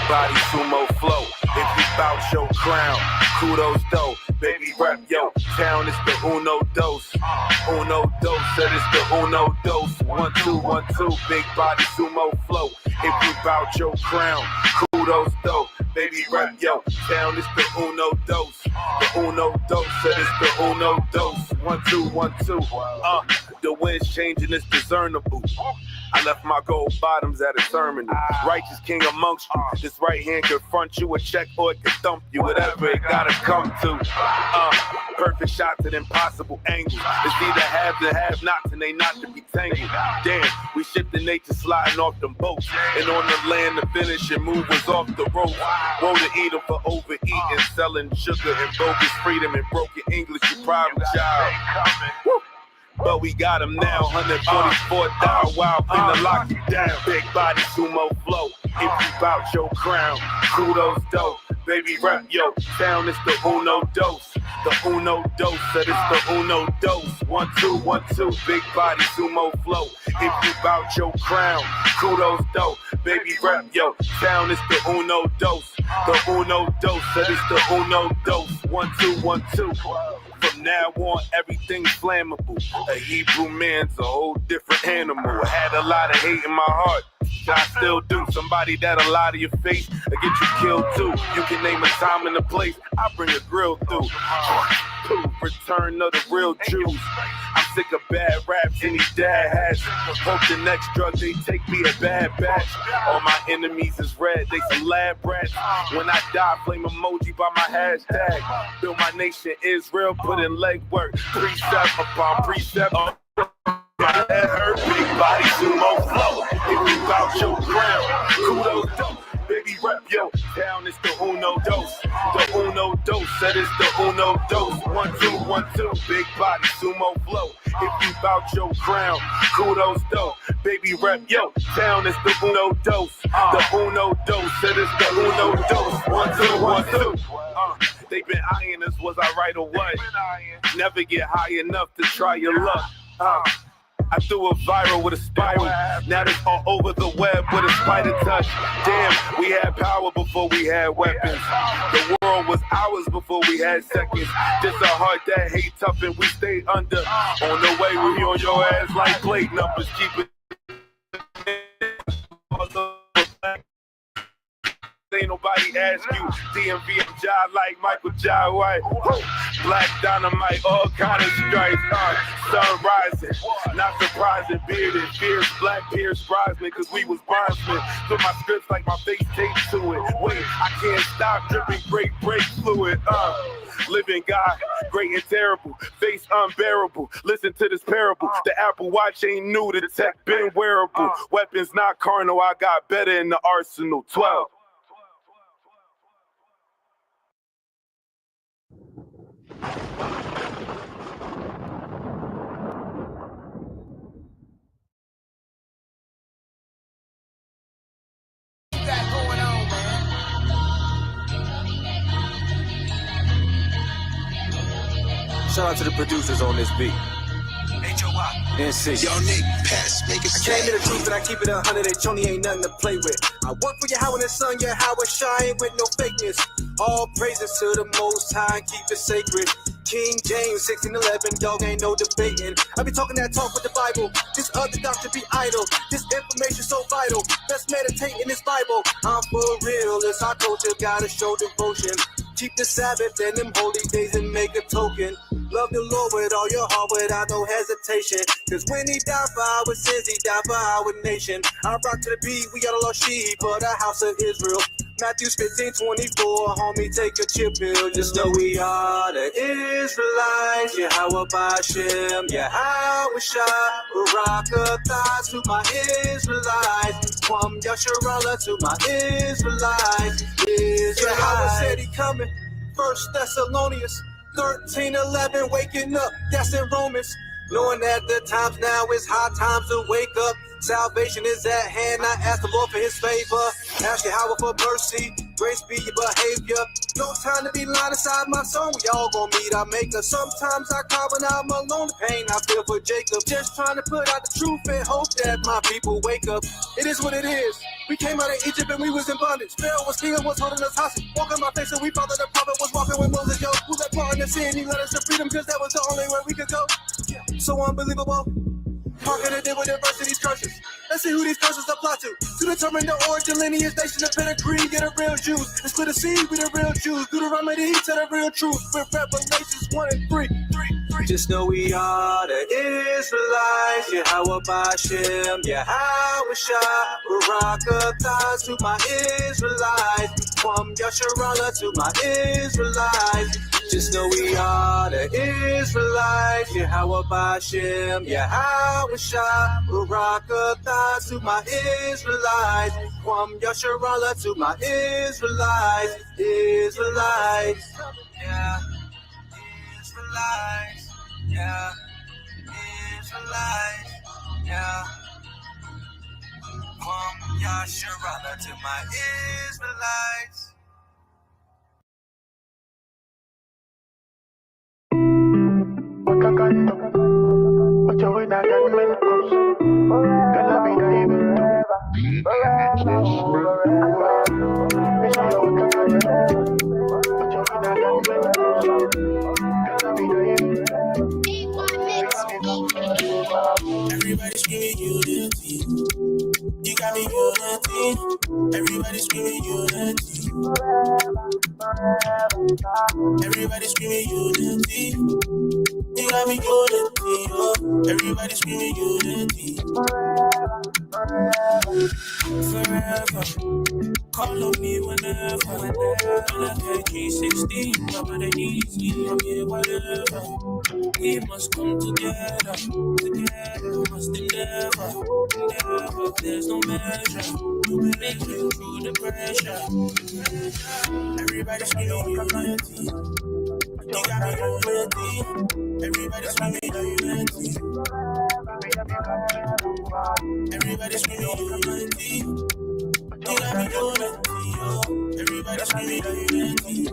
body sumo flow. If you bout your crown, kudos though. Baby rep yo town, it's the uno dose. Uno dose, that is the uno dose. 1 2 1 2, big body sumo flow. If you bout your crown, kudos though. Baby rep yo town, it's the uno dose. The uno dose, that is the uno dose. 1 2 1 2. The wind's changing, it's discernible. I left my gold bottoms at a terminal. Righteous king amongst you. This right hand can front you a check or it can thump you. Whatever it gotta come to. Perfect shots at impossible angles. It's either have the have nots and they not to be tangled. Damn, we shipped the nature sliding off them boats. And on the land the finishing move was off the rope. Woe to eat them for overeating, selling sugar and bogus freedom and broken English. You problem child. Woo. But we got him now, 144 dial wild, finna lock you down. Big body sumo flow, if you bout your crown, kudos dope. Baby rep yo, town is the uno dose. The uno dose, that is the uno dose. 1 2 1 2, big body sumo flow. If you bout your crown, kudos dope. Baby rep yo, town is the uno dose. The uno dose, that is the uno dose. 1 2 1 2. From now on, everything's flammable. A Hebrew man's a whole different animal. I had a lot of hate in my heart. I still do. Somebody that'll lie to your face or get you killed too. You can name a time and a place, I bring a grill through. Return of the real Jews. I'm sick of bad raps and these dad hats. Hope the next drug they take me a bad batch. All my enemies is red, they some lab rats. When I die, flame emoji by my hashtag. Build my nation Israel, put in leg work. Precept upon precept. My head hurt, big body sumo flow. If you bout your crown, kudos dope. Baby rep yo, town is the uno dose. The uno dose, that is the uno dose. 1 2 1 2, big body sumo flow. If you bout your crown, kudos dope. Baby rep yo, town is the uno dose. The uno dose, that is the uno dose. 1 2 1 2. They been eyeing us, was I right or what? Never get high enough to try your luck. I threw a viral with a spiral. Now it's all over the web with a spider touch. Damn, we had power before we had weapons. The world was ours before we had seconds. Just a heart that hate tough and we stay under. On the way, we on your ass like plate numbers. Keep it. Ain't nobody ask you. DMV and job like Michael Jai White. Black dynamite, all kind of stripes. Sun rising, not surprising. Bearded, fierce, black Pierce Brosnan, cause we was bondsmen. Put my scripts like my face taped to it. Wait, I can't stop dripping great break fluid. Living God, great and terrible, face unbearable. Listen to this parable. The Apple Watch ain't new, the tech been wearable. Weapons not carnal, I got better in the arsenal. 12. Shout out to the producers on this beat. NC. Yo, Nick, pass, make it I came to the truth and I keep it 100. That Joni ain't nothing to play with. I work for Yahweh and the sun, Yahweh shine with no fakeness. All praises to the Most High, keep it sacred. King James 1611, dog ain't no debating. I be talking that talk with the Bible. This other doctor be idle. This information so vital. Let's meditate in this Bible. I'm for real. It's our culture, gotta show devotion. Keep the Sabbath and them holy days and make a token. Love the Lord with all your heart without no hesitation. Cause when he died for our sins, he died for our nation. I rock to the beat, we got a lost sheep for the house of Israel. Matthew 15:24, homie, take a chill pill. Just know we are the Israelites. Yahweh Bashem, Yahweh Shah, Barakatah to my Israelites. From Yasharallah to my Israelites. Yahweh said he coming. 1 Thessalonians 13:11, waking up, that's in Romans. Knowing that the times now is high times to wake up. Salvation is at hand. I ask the Lord for his favor. Ask Yahweh for mercy. Grace be your behavior. No time to be lying inside my soul. We all gon' meet our maker. Sometimes I cry when I'm alone. The pain I feel for Jacob. Just trying to put out the truth and hope that my people wake up. It is what it is. We came out of Egypt and we was in bondage. Pharaoh was king and was holding us hostage. Walking my face and we followed the prophet was walking with Moses. Yo, who let part in the sin? He led us to freedom because that was the only way we could go. So unbelievable. How can it deal with adversity's curses? Let's see who these curses apply to determine the origin, lineage, nation, the pedigree, get a real Jews. And split a seed with the real Jews. Do the remedy to the real truth. With Revelations 1 and 3. Just know we are the Israelites. Yahweh Bashem, Yahweh Shah. Barakatah to my Israelites. From Yasharallah to my Israelites. Just know we are the Israelites. Yahweh Bashem, Yahweh Shah. Barakatah to my Israelites. From Yasharallah to my Israelites. Israelites. Yeah. Israelites. Yeah. Israelites. Yeah. From Yasharallah to my Israelites. Wakakando, ocho na gunmen cruise. Gonna be the evil too. Make sure you wakakando, ocho na gunmen cruise. Gonna be the evil. Everybody screaming unity. You got me unity. Everybody screaming unity. Everybody screaming unity. You got me unity. Oh. Everybody screaming unity. Forever. Call on me whenever. When I get 360, I'm at easy. I'm here, whatever. We must come together, must endeavor. There's no measure, make it through the pressure. Everybody screaming unity, you got me unity. Everybody screaming unity, everybody screaming unity, you got me unity. Oh, everybody screaming unity,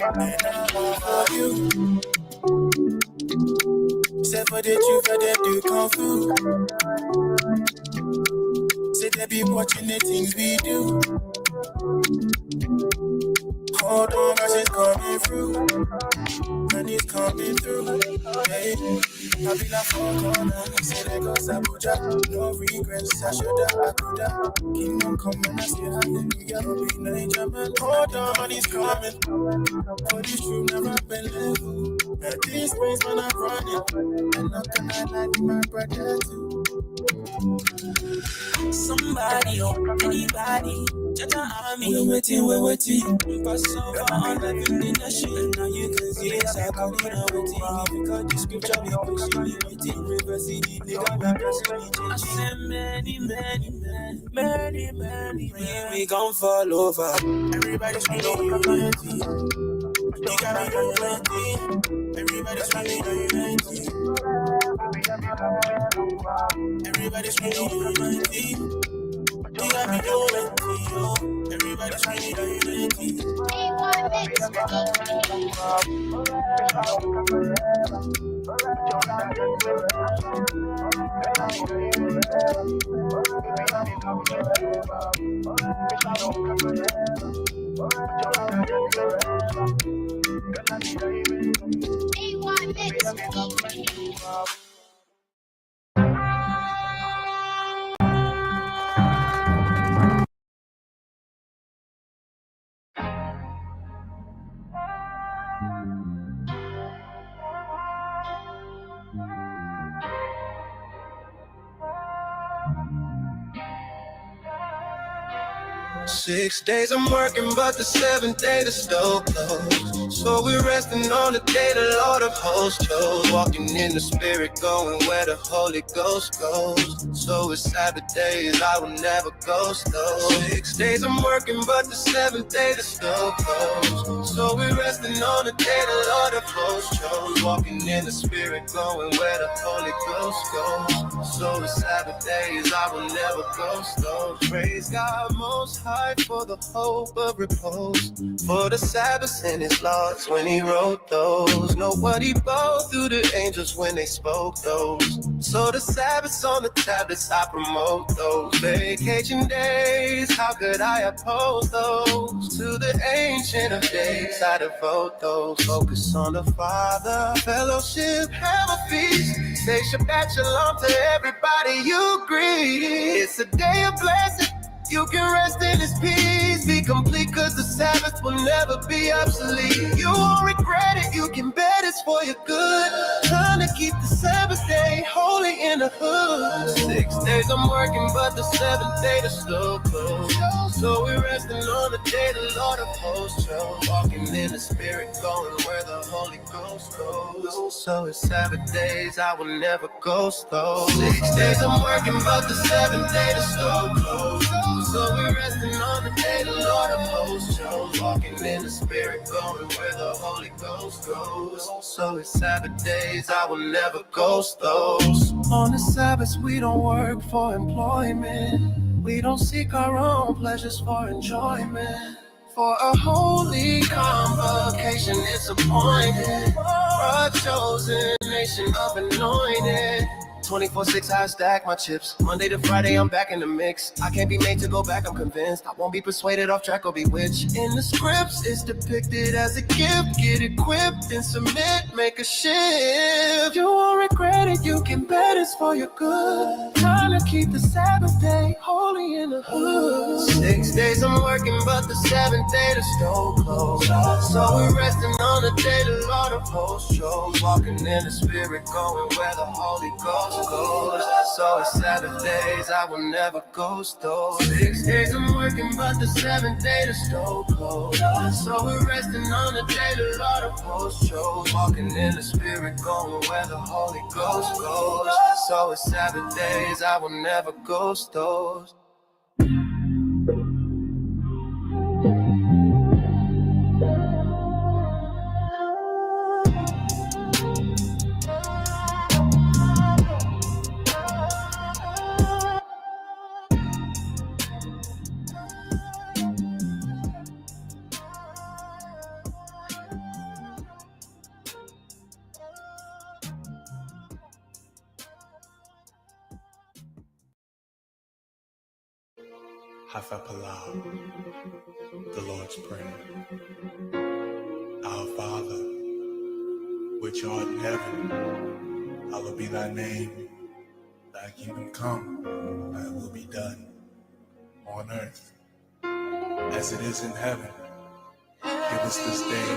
and I love you. Except for the truth, for them do kung fu. Say they be watching the things we do. Hold on, cause it's coming through. And it's coming through. Hey, I be like four corner. Say they go Sabuja. No regrets, I shoulda, I coulda. Kingdom come and I say hallelujah. Don't be Niger man. Hold on, and it's coming. For this truth never been level. At this place when I'm running, I'm not gonna lie to my brother too. Somebody or anybody, Jada Army, we're waiting. Pass over on the building the shit. Now you can see it's a coming out waiting. Because the scripture be pushing me, waiting. Reversing it, nigga, we pressing it. I said many, we gon' fall over. Everybody screaming unity. You got me unity. Everybody screaming unity. Everybody screaming unity. You got me unity. Oh, everybody screaming unity. 6 days I'm working, but the 7th day the stove closed. So we're resting on the day the Lord of hosts chose. Walking in the spirit, going where the Holy Ghost goes. So it's Sabbath days, I will never ghost those. 6 days I'm working, but the 7th day the stove closed. So we're resting on the day the Lord of hosts chose. Walking in the spirit, going where the Holy Ghost goes. So it's Sabbath days, I will never ghost those. Praise God Most High for the hope of repose, for the Sabbaths and his laws when he wrote those. Know what he bowed through the angels when they spoke those. So the Sabbaths on the tablets, I promote those. Vacation days, how could I oppose those? To the Ancient of Days, I devote those. Focus on the Father, fellowship, have a feast. Say Shabbat Shalom to everybody you greet. It's a day of blessing. You can rest in his peace, be complete, cause the Sabbath will never be obsolete. You won't regret it, you can bet it's for your good. Trying to keep the Sabbath day holy in the hood. 6 days I'm working, but the 7th day the slow close. So we're resting on the day the Lord of hosts chose. Walking in the spirit, going where the Holy Ghost goes. So it's Sabbath days, I will never ghost those. 6 days I'm working, but the 7th day the slow close. So we're resting on the day the Lord of hosts chose. Walking in the spirit, going where the Holy Ghost goes. So it's Sabbath days, I will never ghost those. On the Sabbaths we don't work for employment. We don't seek our own pleasures for enjoyment. For a holy convocation it's appointed. For a chosen nation of anointed. 24/6 I stack my chips. Monday to Friday I'm back in the mix. I can't be made to go back, I'm convinced. I won't be persuaded, off track or bewitched. In the scripts it's depicted as a gift. Get equipped and submit, make a shift. You won't regret it, you can bet it's for your good. Trying to keep the Sabbath day holy in the hood. 6 days I'm working, but the 7th day the stove closed. So we're resting on the day the Lord of hosts chose. Walking in the spirit, going where the Holy Ghost goes. So it's Sabbath days, I will never ghost those. 6 days I'm working, but the 7th day the stove closed. So we're resting on the day the Lord of hosts chose. Walking in the spirit, going where the Holy Ghost goes. So it's Sabbath days, I will never ghost those. Hafapalau, the Lord's Prayer. Our Father, which art in heaven, hallowed be thy name. Thy kingdom come, thy will be done, on earth as it is in heaven. Give us this day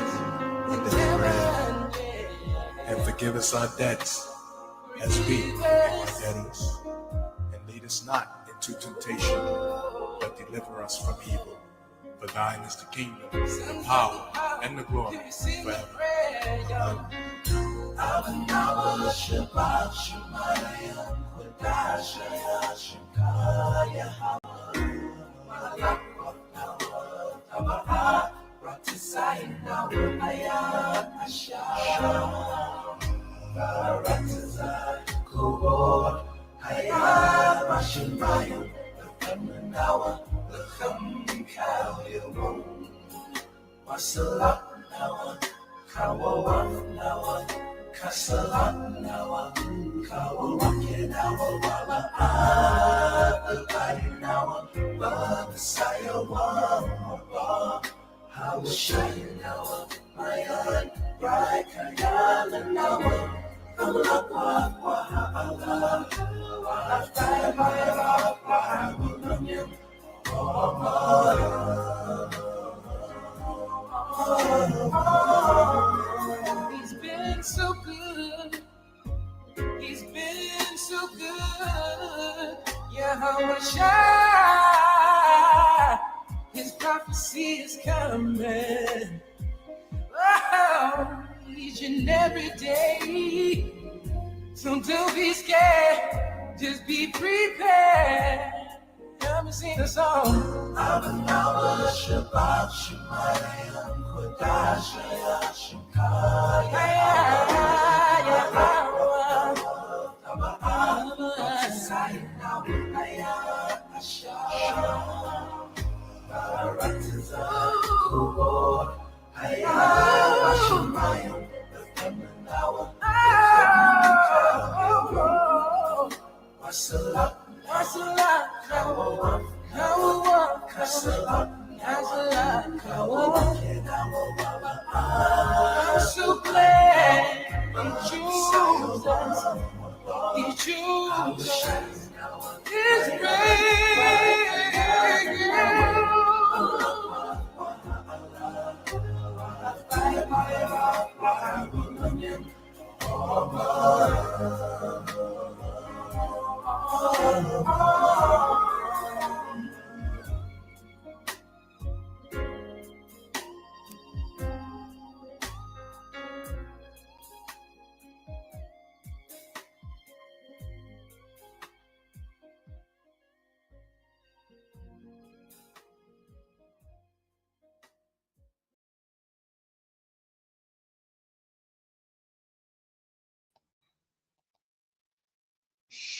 our daily bread, and forgive us our debts as we forgive our debtors. And lead us not into temptation, but deliver us from evil. For thine is the kingdom, the power, and the glory forever. He's been so good. He's been so good. Yahweh Shai. coming. Oh, each and every day. So don't be scared, just be prepared. Let me sing a song. Shabbat Shemayim Kodash I'm so glad he chose his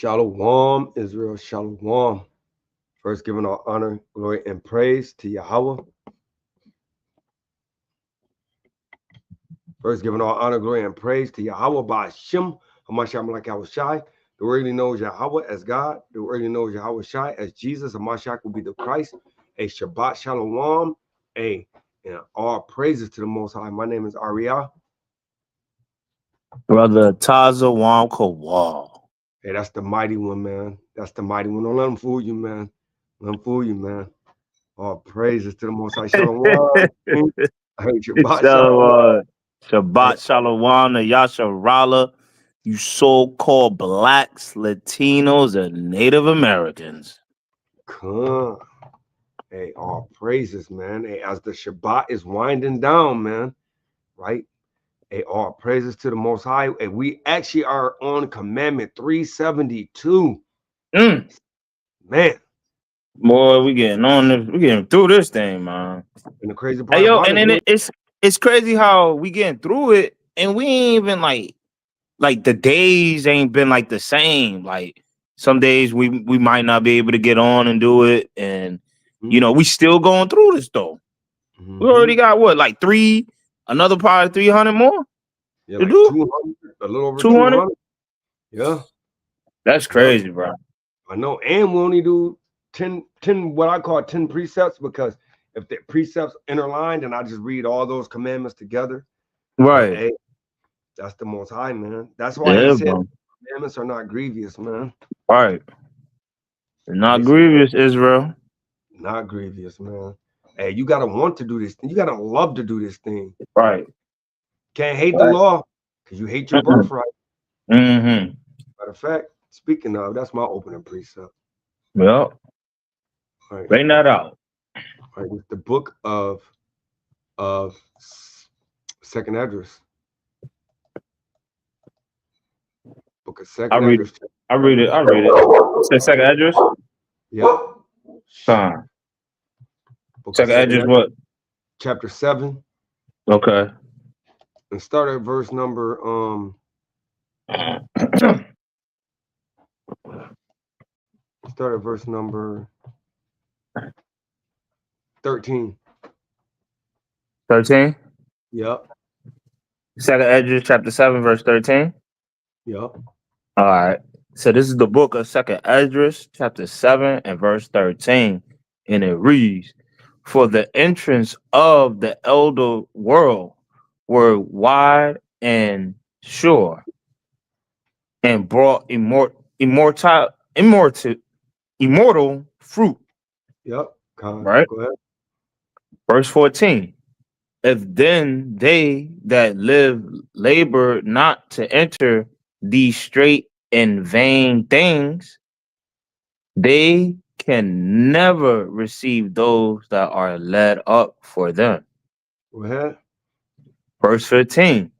Shalom, Israel, shalom. First, giving all honor, glory, and praise to Yahweh. First, giving all honor, glory, and praise to Yahweh by Hashem. Hamashiach like Yahweh Shai. The world really knows Yahweh as God. The world really knows Yahweh Shai as Jesus. Hamashiach will be the Christ. A Shabbat Shalom. And all praises to the Most High. My name is Ariah. Brother Taza Wall. Hey, that's the mighty one, man. That's the mighty one. Don't let them fool you, man. Let them fool you, man. All praises to the Most High. Shalom. Hey, Shabbat Shalom. Shabbat Shalom to Yasha Rala, you so-called blacks, Latinos, and Native Americans. Come. Hey, all praises, man. Hey, as the Shabbat is winding down, man, right? Hey, all praises to the Most High. Hey, we actually are on Commandment 372. Man. Boy, we getting on this. We getting through this thing, man. And the crazy part hey, yo, about and then it's crazy how we getting through it, and we ain't even like the days ain't been like the same. Like some days we might not be able to get on and do it, and you know we still going through this though. We already got what, like another probably 300 more. Yeah, like 200, a little over 200. Yeah, that's crazy, bro. I know, and we only do 10 what I call 10 precepts, because if the precepts interlined and I just read all those commandments together, right? Hey, that's the Most High, man. That's why he said commandments are not grievous, man. Right. They're not grievous, Israel. Not grievous, man. Hey, you gotta want to do this thing. You gotta love to do this thing. Right. Can't hate the law because you hate your birthright. Matter of fact, speaking of, that's my opening precept. Well, right. Bring that out. All right, it's the book of Second Address. Book of Second Address. I read it. Say Second Address? Yeah. Fine. Second Address what? Chapter 7. Okay. And start at verse number start at verse number 13. 13? Yep. Second Address, chapter 7, verse 13? Yep. All right. So this is the book of Second Esdras, chapter 7 and verse 13. And it reads, "For the entrance of the elder world were wide and sure, and brought immortal fruit." Yep. Right. Go ahead. Verse 14. "If then they that live labor not to enter these straight and vain things, they can never receive those that are led up for them. Go ahead. Verse 15.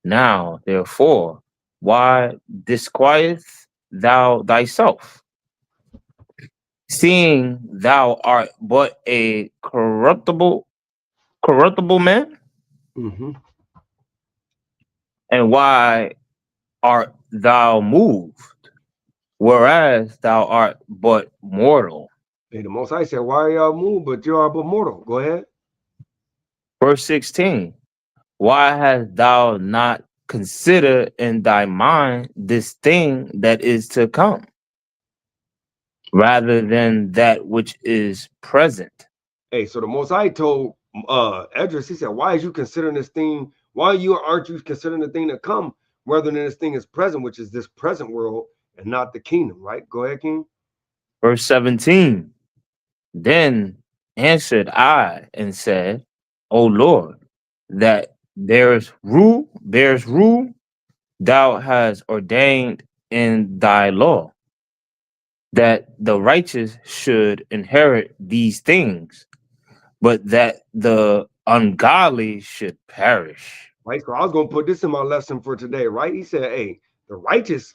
Now, therefore, why disquietest thou thyself, seeing thou art but a corruptible man? Mm-hmm. And why art thou moved, whereas thou art but mortal? Hey, the Most High said, "Why are y'all moved, but you are but mortal?" Go ahead. Verse 16. Why hast thou not considered in thy mind this thing that is to come, rather than that which is present? Hey, so the Most High told Edris, he said, "Why is you considering this thing? Why aren't you considering the thing to come, rather than this thing is present, which is this present world, and not the kingdom?" Right? Go ahead, King. Verse 17. Then answered I and said, O Lord, that bears rule thou hast ordained in thy law, that the righteous should inherit these things, but that the ungodly should perish. Right. So I was gonna put this in my lesson for today. Right? He said, "Hey, the righteous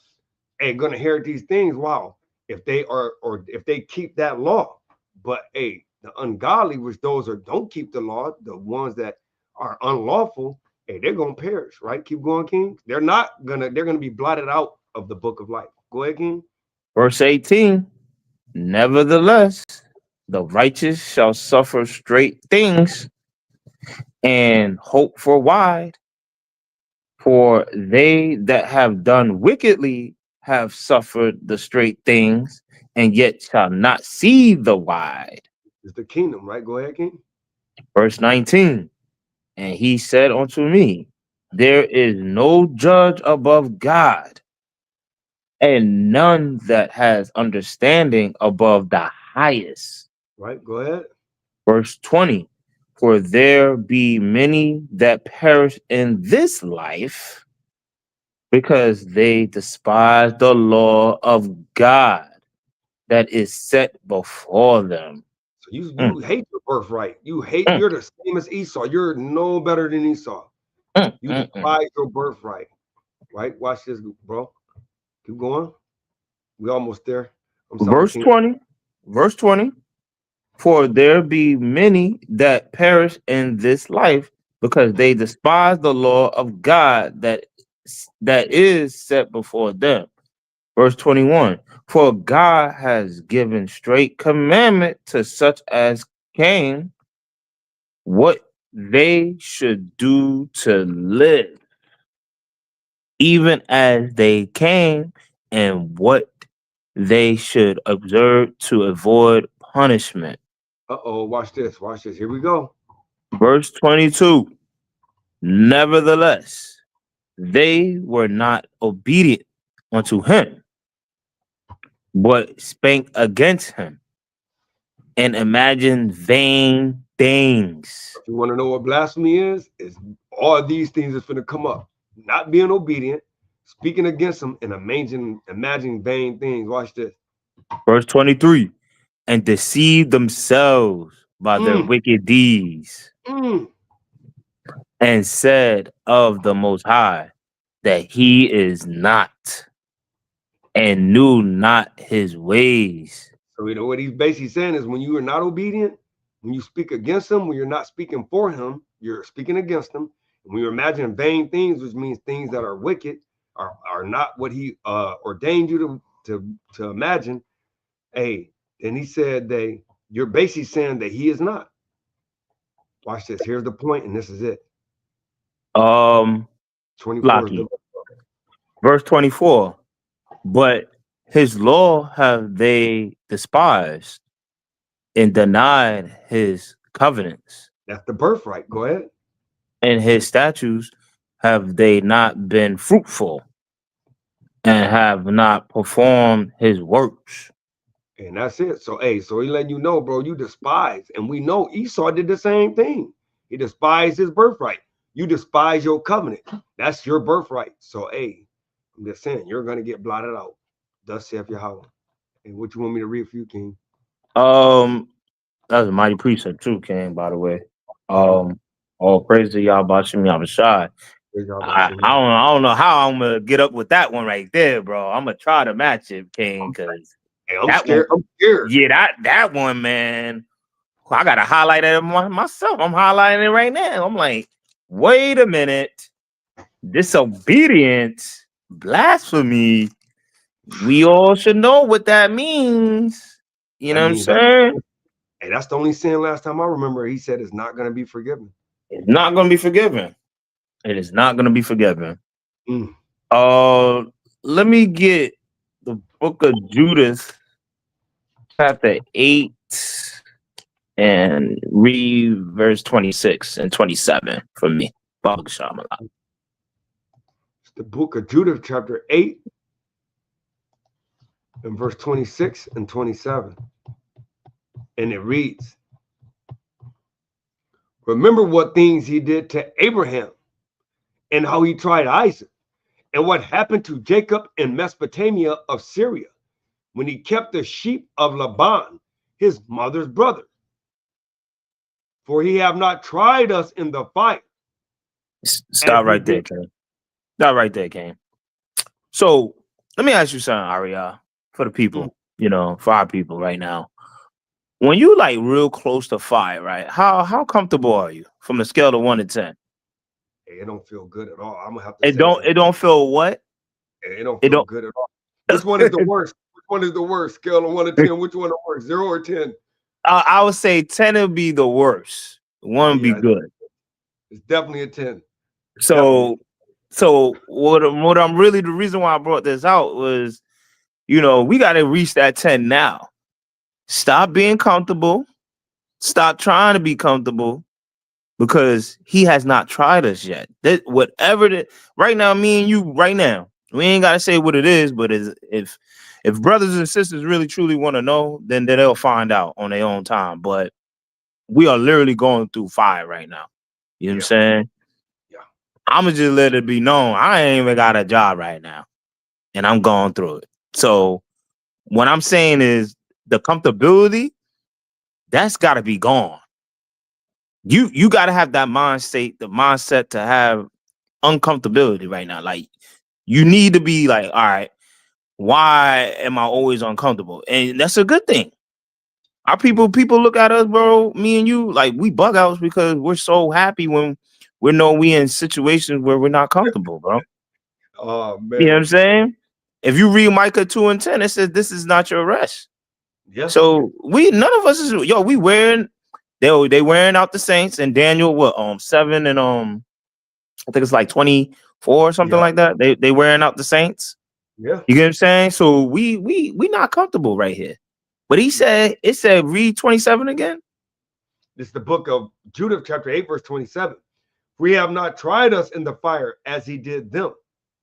ain't gonna inherit these things. Wow, if they are, or if they keep that law. But hey, the ungodly, which those are don't keep the law, the ones that are unlawful, hey, they're gonna perish." Right? Keep going, King. They're gonna be blotted out of the book of life. Go ahead, King. Verse 18. Nevertheless, the righteous shall suffer straight things and hope for wide. For they that have done wickedly have suffered the straight things, and yet shall not see the wide. It's the kingdom, right? Go ahead, King. Verse 19. And he said unto me, there is no judge above God, and none that has understanding above the highest. Right? Go ahead. Verse 20. For there be many that perish in this life, because they despise the law of God that is set before them. So you Mm, you hate your birthright. You hate. mm, You're the same as Esau. You're no better than Esau. mm, You mm, mm. despise your birthright. Right? Watch this, bro. Keep going. We almost there. I'm sorry, Verse King. 20, verse 20, for there be many that perish in this life, because they despise the law of God that is set before them. Verse 21, for God has given straight commandment to such as came, what they should do to live, even as they came, and what they should observe to avoid punishment. Uh-oh, watch this. Watch this. Here we go. Verse 22. Nevertheless, they were not obedient unto him, but spake against him and imagined vain things. If you want to know what blasphemy is all these things that's going to come up. Not being obedient, speaking against them, and imagining vain things. Watch this. Verse 23. And deceive themselves by their Mm, wicked deeds, mm. and said of the Most High that he is not, and knew not his ways. So you know what he's basically saying is when you are not obedient, when you speak against him, when you're not speaking for him, you're speaking against him. And when you're imagining vain things, which means things that are wicked, are not what he ordained you to imagine. Hey, then he said you're basically saying that he is not. Watch this. Here's the point, and this is it. 24 is the Flocky. Verse 24. But his law have they despised, and denied his covenants, that's the birthright. Go ahead. and his statutes have they not been fruitful, and have not performed his works. And that's it. So, hey, so he letting you know, bro, you despise. And we know Esau did the same thing. He despised his birthright. You despise your covenant. That's your birthright. So, hey, I'm just saying, you're going to get blotted out. Thus saith Yahweh. And what you want me to read for you, King? That was a mighty precept too, King, by the way. All praise to y'all about Shimmy Abashai. I don't know how I'm gonna get up with that one right there, bro. I'm gonna try to match it, King, because I'm that scared. one, I'm scared. yeah, that one, man. I gotta highlight it myself. I'm highlighting it right now. I'm like, wait a minute, disobedience, blasphemy. We all should know what that means. You know what I'm saying? Hey, that's the only sin last time I remember. He said it's not going to be forgiven. It's not going to be forgiven. It is not going to be forgiven. Mm. Let me get the book of Judith, chapter 8, and read verse 26 and 27 for me. Baba Shamala. It's the book of Judith, chapter 8, and verse 26 and 27. And it reads, remember what things he did to Abraham and how he tried Isaac and what happened to Jacob in Mesopotamia of Syria when he kept the sheep of Laban, his mother's brother. For he have not tried us in the fire. Stop right there, King. Stop right there, King. So let me ask you something, Aria, for the people, for our people right now. When you like real close to fire, right? How comfortable are you from a scale of 1 to 10? Hey, it don't feel good at all. I'm gonna have to. It don't feel what? Hey, it don't feel good at all. Which one is the worst? Which one is the worst? Scale of 1 to 10. Which one is the worst? 0 or 10? I would say 10 would be the worst. 1 would be good. It's definitely a 10. So what I'm really, the reason why I brought this out was, we got to reach that 10 now. Stop being comfortable. Stop trying to be comfortable, because he has not tried us yet. Right now, me and you, right now, we ain't got to say what it is, but if brothers and sisters really truly want to know, then they'll find out on their own time. But we are literally going through fire right now. You know what I'm saying? Yeah. I'ma just let it be known. I ain't even got a job right now, and I'm going through it. So what I'm saying is the comfortability, that's got to be gone. You got to have that mindset to have uncomfortability right now. Like, you need to be like, all right, why am I always uncomfortable? And that's a good thing. Our people look at us, bro, me and you, like we bug outs because we're so happy when we in situations where we're not comfortable, bro. Oh man. You know what I'm saying? If you read Micah 2 and 10, it says this is not your rest. Yeah. So none of us is we wearing they wearing out the saints, and Daniel 7 and I think it's like 24 or something like that. They wearing out the saints. Yeah. You get what I'm saying? So we not comfortable right here. But it said read 27 again. This is the book of Judith, chapter 8, verse 27. We have not tried us in the fire as he did them.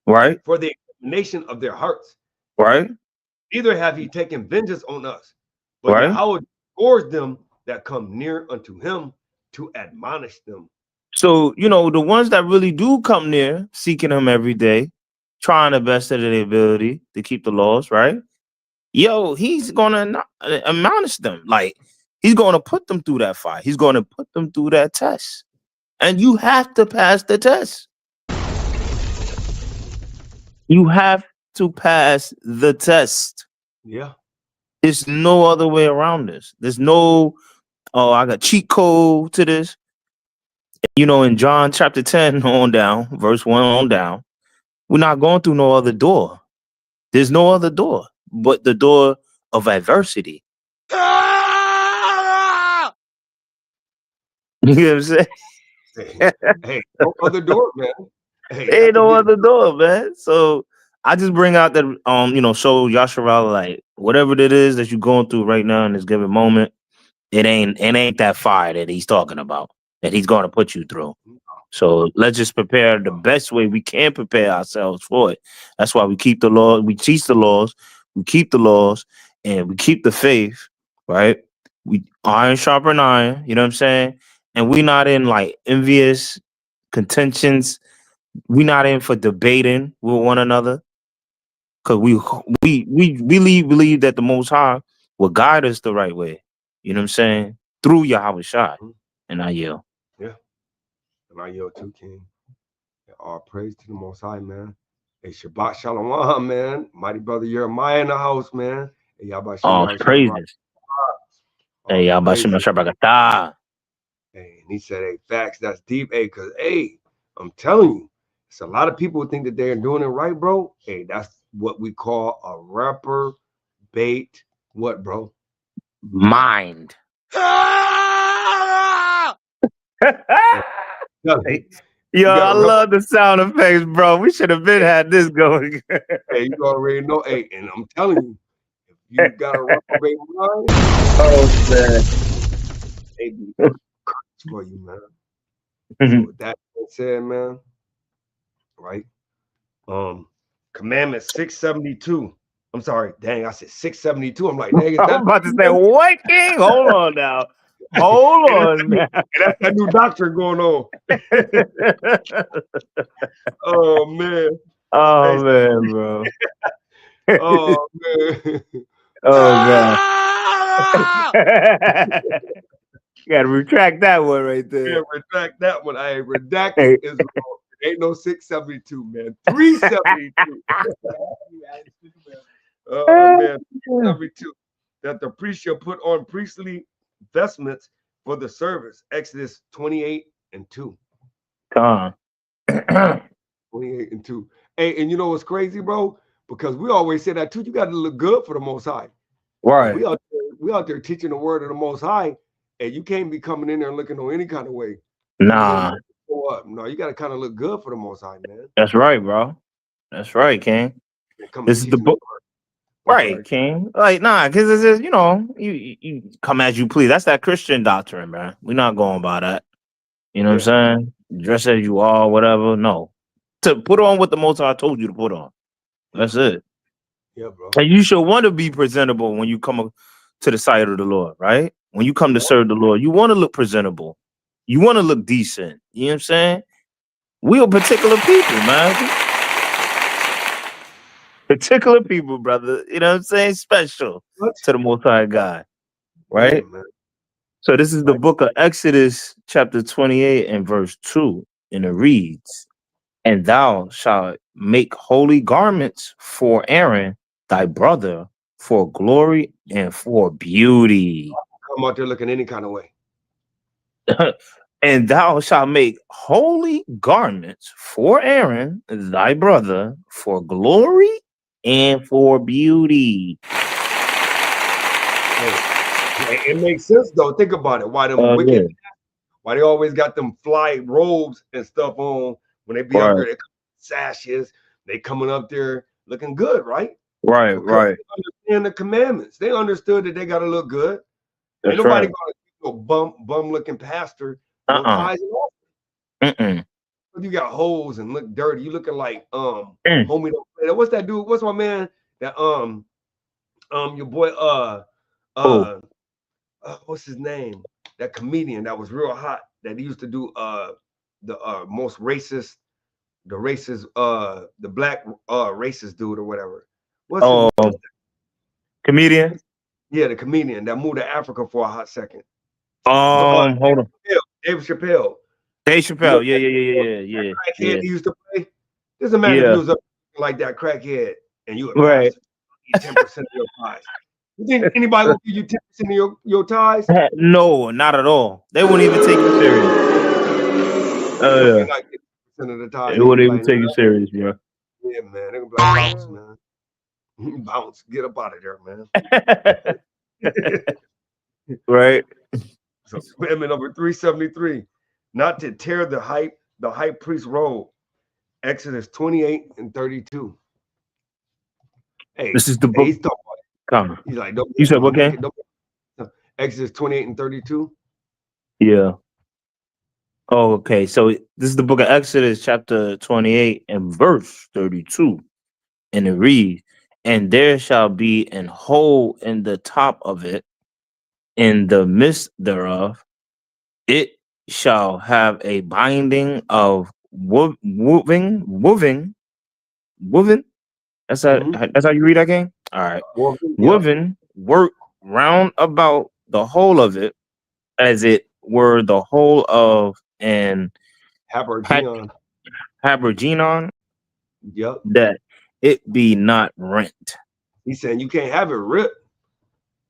Right. For the examination of their hearts. Right. Neither have he taken vengeance on us, but Yahweh scores them that come near unto him to admonish them. So, the ones that really do come near, seeking him every day, trying the best of their ability to keep the laws, right? He's gonna admonish them. Like, he's gonna put them through that fire. He's gonna put them through that test. And you have to pass the test. You have to pass the test. Yeah. There's no other way around this. There's no, I got cheat code to this. In John chapter 10 on down, verse 1 on down, we're not going through no other door. There's no other door but the door of adversity. You know what I'm saying? Hey, no other door, man. Hey, ain't no other door, man. So I just bring out that show Yasharal, like, whatever it is that you're going through right now in this given moment, it ain't that fire that he's talking about, that he's going to put you through. So let's just prepare the best way we can prepare ourselves for it. That's why we keep the law, we teach the laws, we keep the laws, and we keep the faith, right? We iron sharpen iron, you know what I'm saying? And we not in like envious contentions. We not in for debating with one another. Cause we believe that the Most High will guide us the right way. You know what I'm saying? Through Yahweh Shai. And I yell. Yeah. And I yell too, King. And all praise to the Most High, man. Hey, Shabbat Shalom, man. Mighty brother Jeremiah in the house, man. Hey, Yabashim All Yahshua. praises. All Hey, praises. Yabashim Shabakata. Hey, and he said, hey, facts, that's deep. Hey, because, hey, I'm telling you, it's a lot of people who think that they're doing it right, bro. Hey, that's what we call a rapper bait. What, bro? Mind. Hey, Yo, I love the sound effects, bro. We should have been had this going. Hey, you already know. Hey, and I'm telling you, if you got a reprobate mind, oh man, they be curse for you, man. So with that being said, man, right? Commandment 672. I'm sorry, dang, I said 672. I'm like, dang, is that I'm about to say what, King? Hold on now. Hold on now. That's that new doctrine going on. Oh man. Oh man, bro. Oh man. Oh god. You gotta retract that one right there. Yeah, retract that one. I ain't redacted is wrong. It ain't no 672, man. 372. Oh man, 372. That the priest shall put on priestly vestments for the service. Exodus 28 and 2. 28 and 2. Hey, and you know what's crazy, bro? Because we always say that too. You got to look good for the Most High. Right. We out there teaching the word of the Most High, and you can't be coming in there looking on any kind of way. Nah. No, you got to kind of look good for the Most High, man. That's right, bro. That's right, King. This is the book. Right, King. Like, nah, because it's just, you know, you come as you please. That's that Christian doctrine, man. We're not going by that. You know what I'm saying? Dress as you are, whatever. No. To put on what the Most High told you to put on. That's it. Yeah, bro. And you should want to be presentable when you come to the sight of the Lord, right? When you come to serve the Lord, you want to look presentable. You want to look decent. You know what I'm saying? We are particular people, man. Particular people, brother. You know what I'm saying? Special to the Most High God, right? Yeah, so this is the book of Exodus, chapter 28 and verse 2. And it reads, and thou shalt make holy garments for Aaron, thy brother, for glory and for beauty. Come out there looking any kind of way. And thou shalt make holy garments for Aaron, thy brother, for glory and for beauty. It makes sense though. Think about it. Why them wicked? Why they always got them fly robes and stuff on when they be up there? They sashes. They coming up there looking good, right? Right. They understand the commandments. They understood that they got to look good. That's Ain't nobody gonna bum looking pastor. No ties and all. You got holes and look dirty. You looking like homie. What's that dude? What's my man? That your boy what's his name? That comedian that was real hot. That he used to do the most racist, the black racist dude or whatever. What's his comedian? Yeah, the comedian that moved to Africa for a hot second. Hold on. Dave Chappelle. Yeah. Crackhead he used to play. Doesn't matter if he was up like that crackhead and you a pastor, 10% of your ties. You think anybody will give you 10% of your ties? No, not at all. They wouldn't even take you serious. Like 10% of the ties. They wouldn't even take you serious, bro. Yeah, man. They're gonna be like, bounce, man. Bounce. Get up out of there, man. Right. So commandment number 373, not to tear the high priest robe. Exodus 28 and 32. Hey, this is the book. He's like, you said what, okay? Exodus 28 and 32. Yeah. Oh, okay. So this is the book of Exodus, chapter 28 and verse 32. And it reads, and there shall be an hole in the top of it, in the midst thereof. It shall have a binding of woven. That's how you read that, game? All right. Woven work round about the whole of it, as it were the whole of an Habergeon. habergeon, Yep. that it be not rent. He's saying you can't have it ripped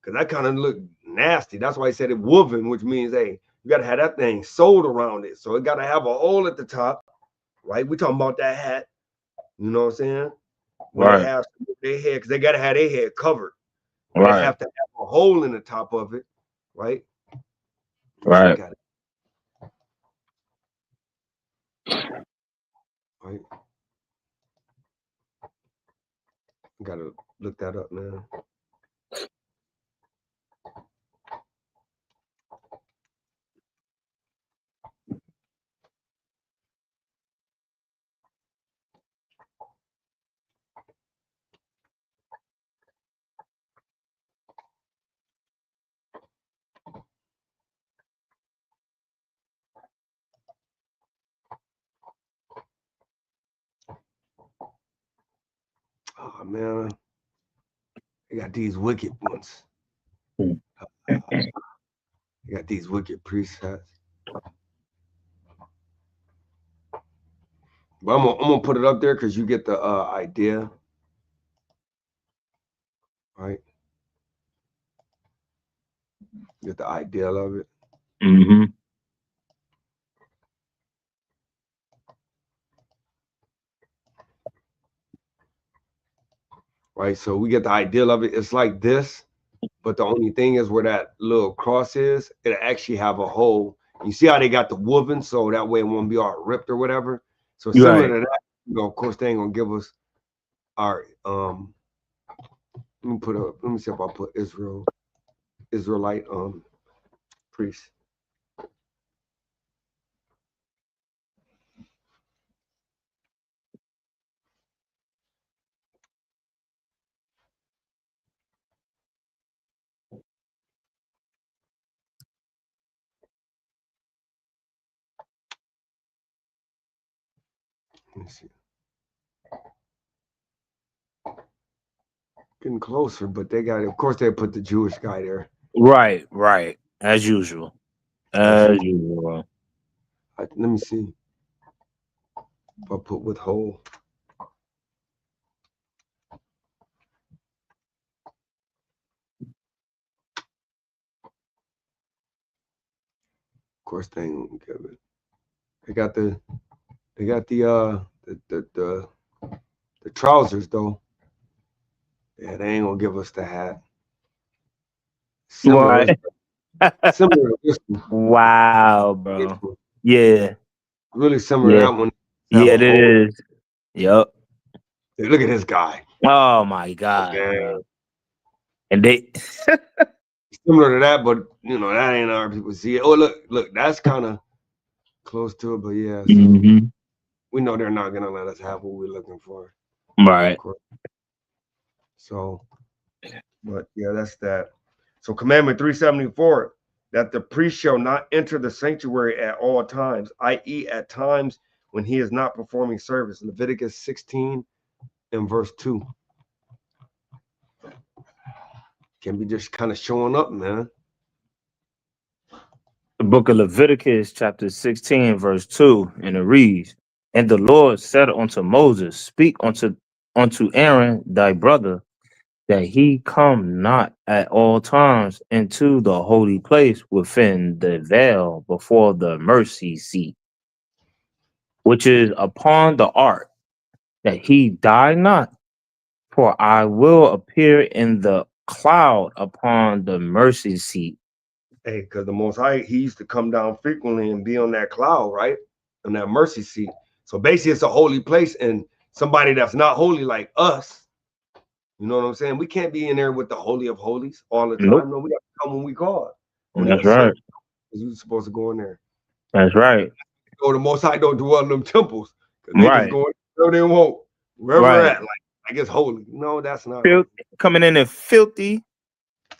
because that kind of look nasty. That's why he said it woven, which means, hey, you got to have that thing sewed around it. So it got to have a hole at the top, right? We talking about that hat. You know what I'm saying? When Right. they have their head, because they got to have their head covered. Right. They have to have a hole in the top of it, right? Right. Right. Gotta look that up, man. Oh man, they got these wicked ones. They got these wicked presets. But I'm gonna put it up there because you get the idea, right? Get the idea of it. Mm-hmm. Right, so we get the idea of it. It's like this, but the only thing is where that little cross is, it actually have a hole. You see how they got the woven, so that way it won't be all ripped or whatever. So similar to that, you know, of course they ain't gonna give us our let me see if I put Israelite priest. Let me see. Getting closer, but they got, of course, they put the Jewish guy there. Right, right. As usual. As usual. Let me see. If I put withhold. Of course, they ain't gonna give it. They got the trousers though. Yeah, they ain't gonna give us the hat. Similar, similar to this one. Wow, bro. Yeah. Really similar to that one. Yeah, it is. Yep. Hey, look at this guy. Oh my God. Okay. And they similar to that, but you know, that ain't our people see it. Oh, look, that's kind of close to it, but yeah. So we know they're not gonna let us have what we're looking for. Right. So, but yeah, that's that. So commandment 374, that the priest shall not enter the sanctuary at all times, i.e. at times when he is not performing service. Leviticus 16 and verse 2. Can be just kind of showing up, man. The book of Leviticus, chapter 16, verse 2, and it reads, and the Lord said unto Moses, speak unto Aaron thy brother, that he come not at all times into the holy place within the veil before the mercy seat, which is upon the ark, that he die not, for I will appear in the cloud upon the mercy seat. Hey, because the Most High, he used to come down frequently and be on that cloud, right? On that mercy seat. So basically, it's a holy place, and somebody that's not holy like us, you know what I'm saying? We can't be in there with the holy of holies all the time. Nope. No, we got to come when we call it. Only that's right. We're supposed to go in there. That's right. So the Most High don't dwell in them temples because they just go wherever they want, wherever at, like it's holy. No, that's not coming in filthy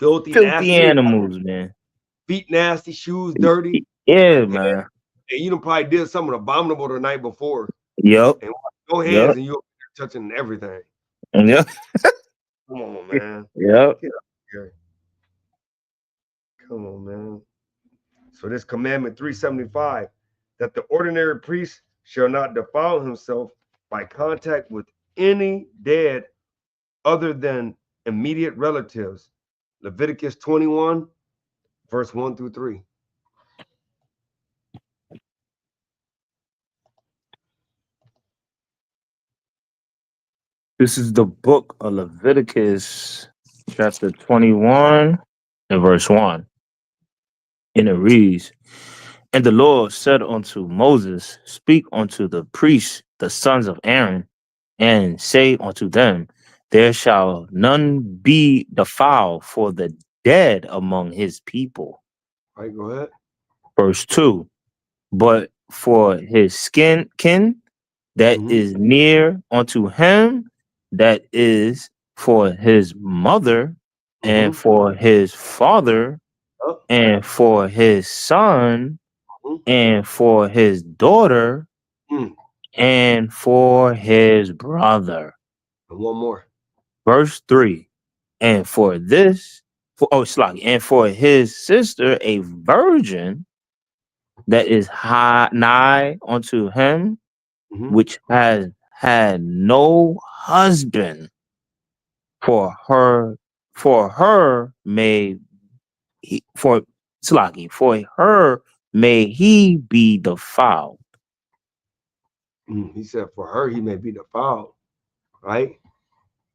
nasty animals, man. Feet nasty, shoes dirty. Yeah, man. And you done probably did something abominable the night before. Yep. And your hands and you're touching everything. Yep. Come on, man. Yep. Come on, man. So this commandment 375, that the ordinary priest shall not defile himself by contact with any dead other than immediate relatives. Leviticus 21, verse 1 through 3. This is the book of Leviticus, chapter 21, and verse 1. And it reads, And the Lord said unto Moses, Speak unto the priests, the sons of Aaron, and say unto them, There shall none be defiled for the dead among his people. All right, go ahead. Verse 2. But for his kin that Mhm. is near unto him, that is for his mother, and Mhm. for his father, Oh, and for his son, mhm. and for his daughter, Mm. and for his brother. And one more. Verse 3. And for this, and for his sister, a virgin that is nigh unto him, Mhm. which has had no husband, for her may he for Slaki, for her may he be defiled. He said, for her, he may be defiled, right?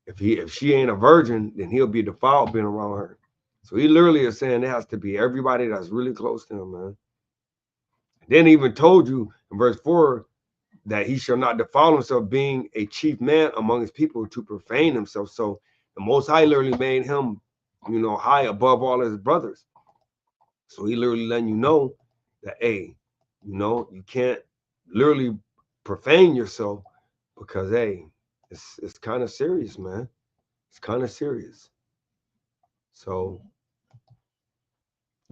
If she ain't a virgin, then he'll be defiled being around her. So he literally is saying it has to be everybody that's really close to him, man. Then he even told you in verse 4 that he shall not defile himself, being a chief man among his people to profane himself. So the Most High literally made him, high above all his brothers. So he literally letting you know that, hey, you can't literally profane yourself because, hey, it's kind of serious, man. It's kind of serious. So,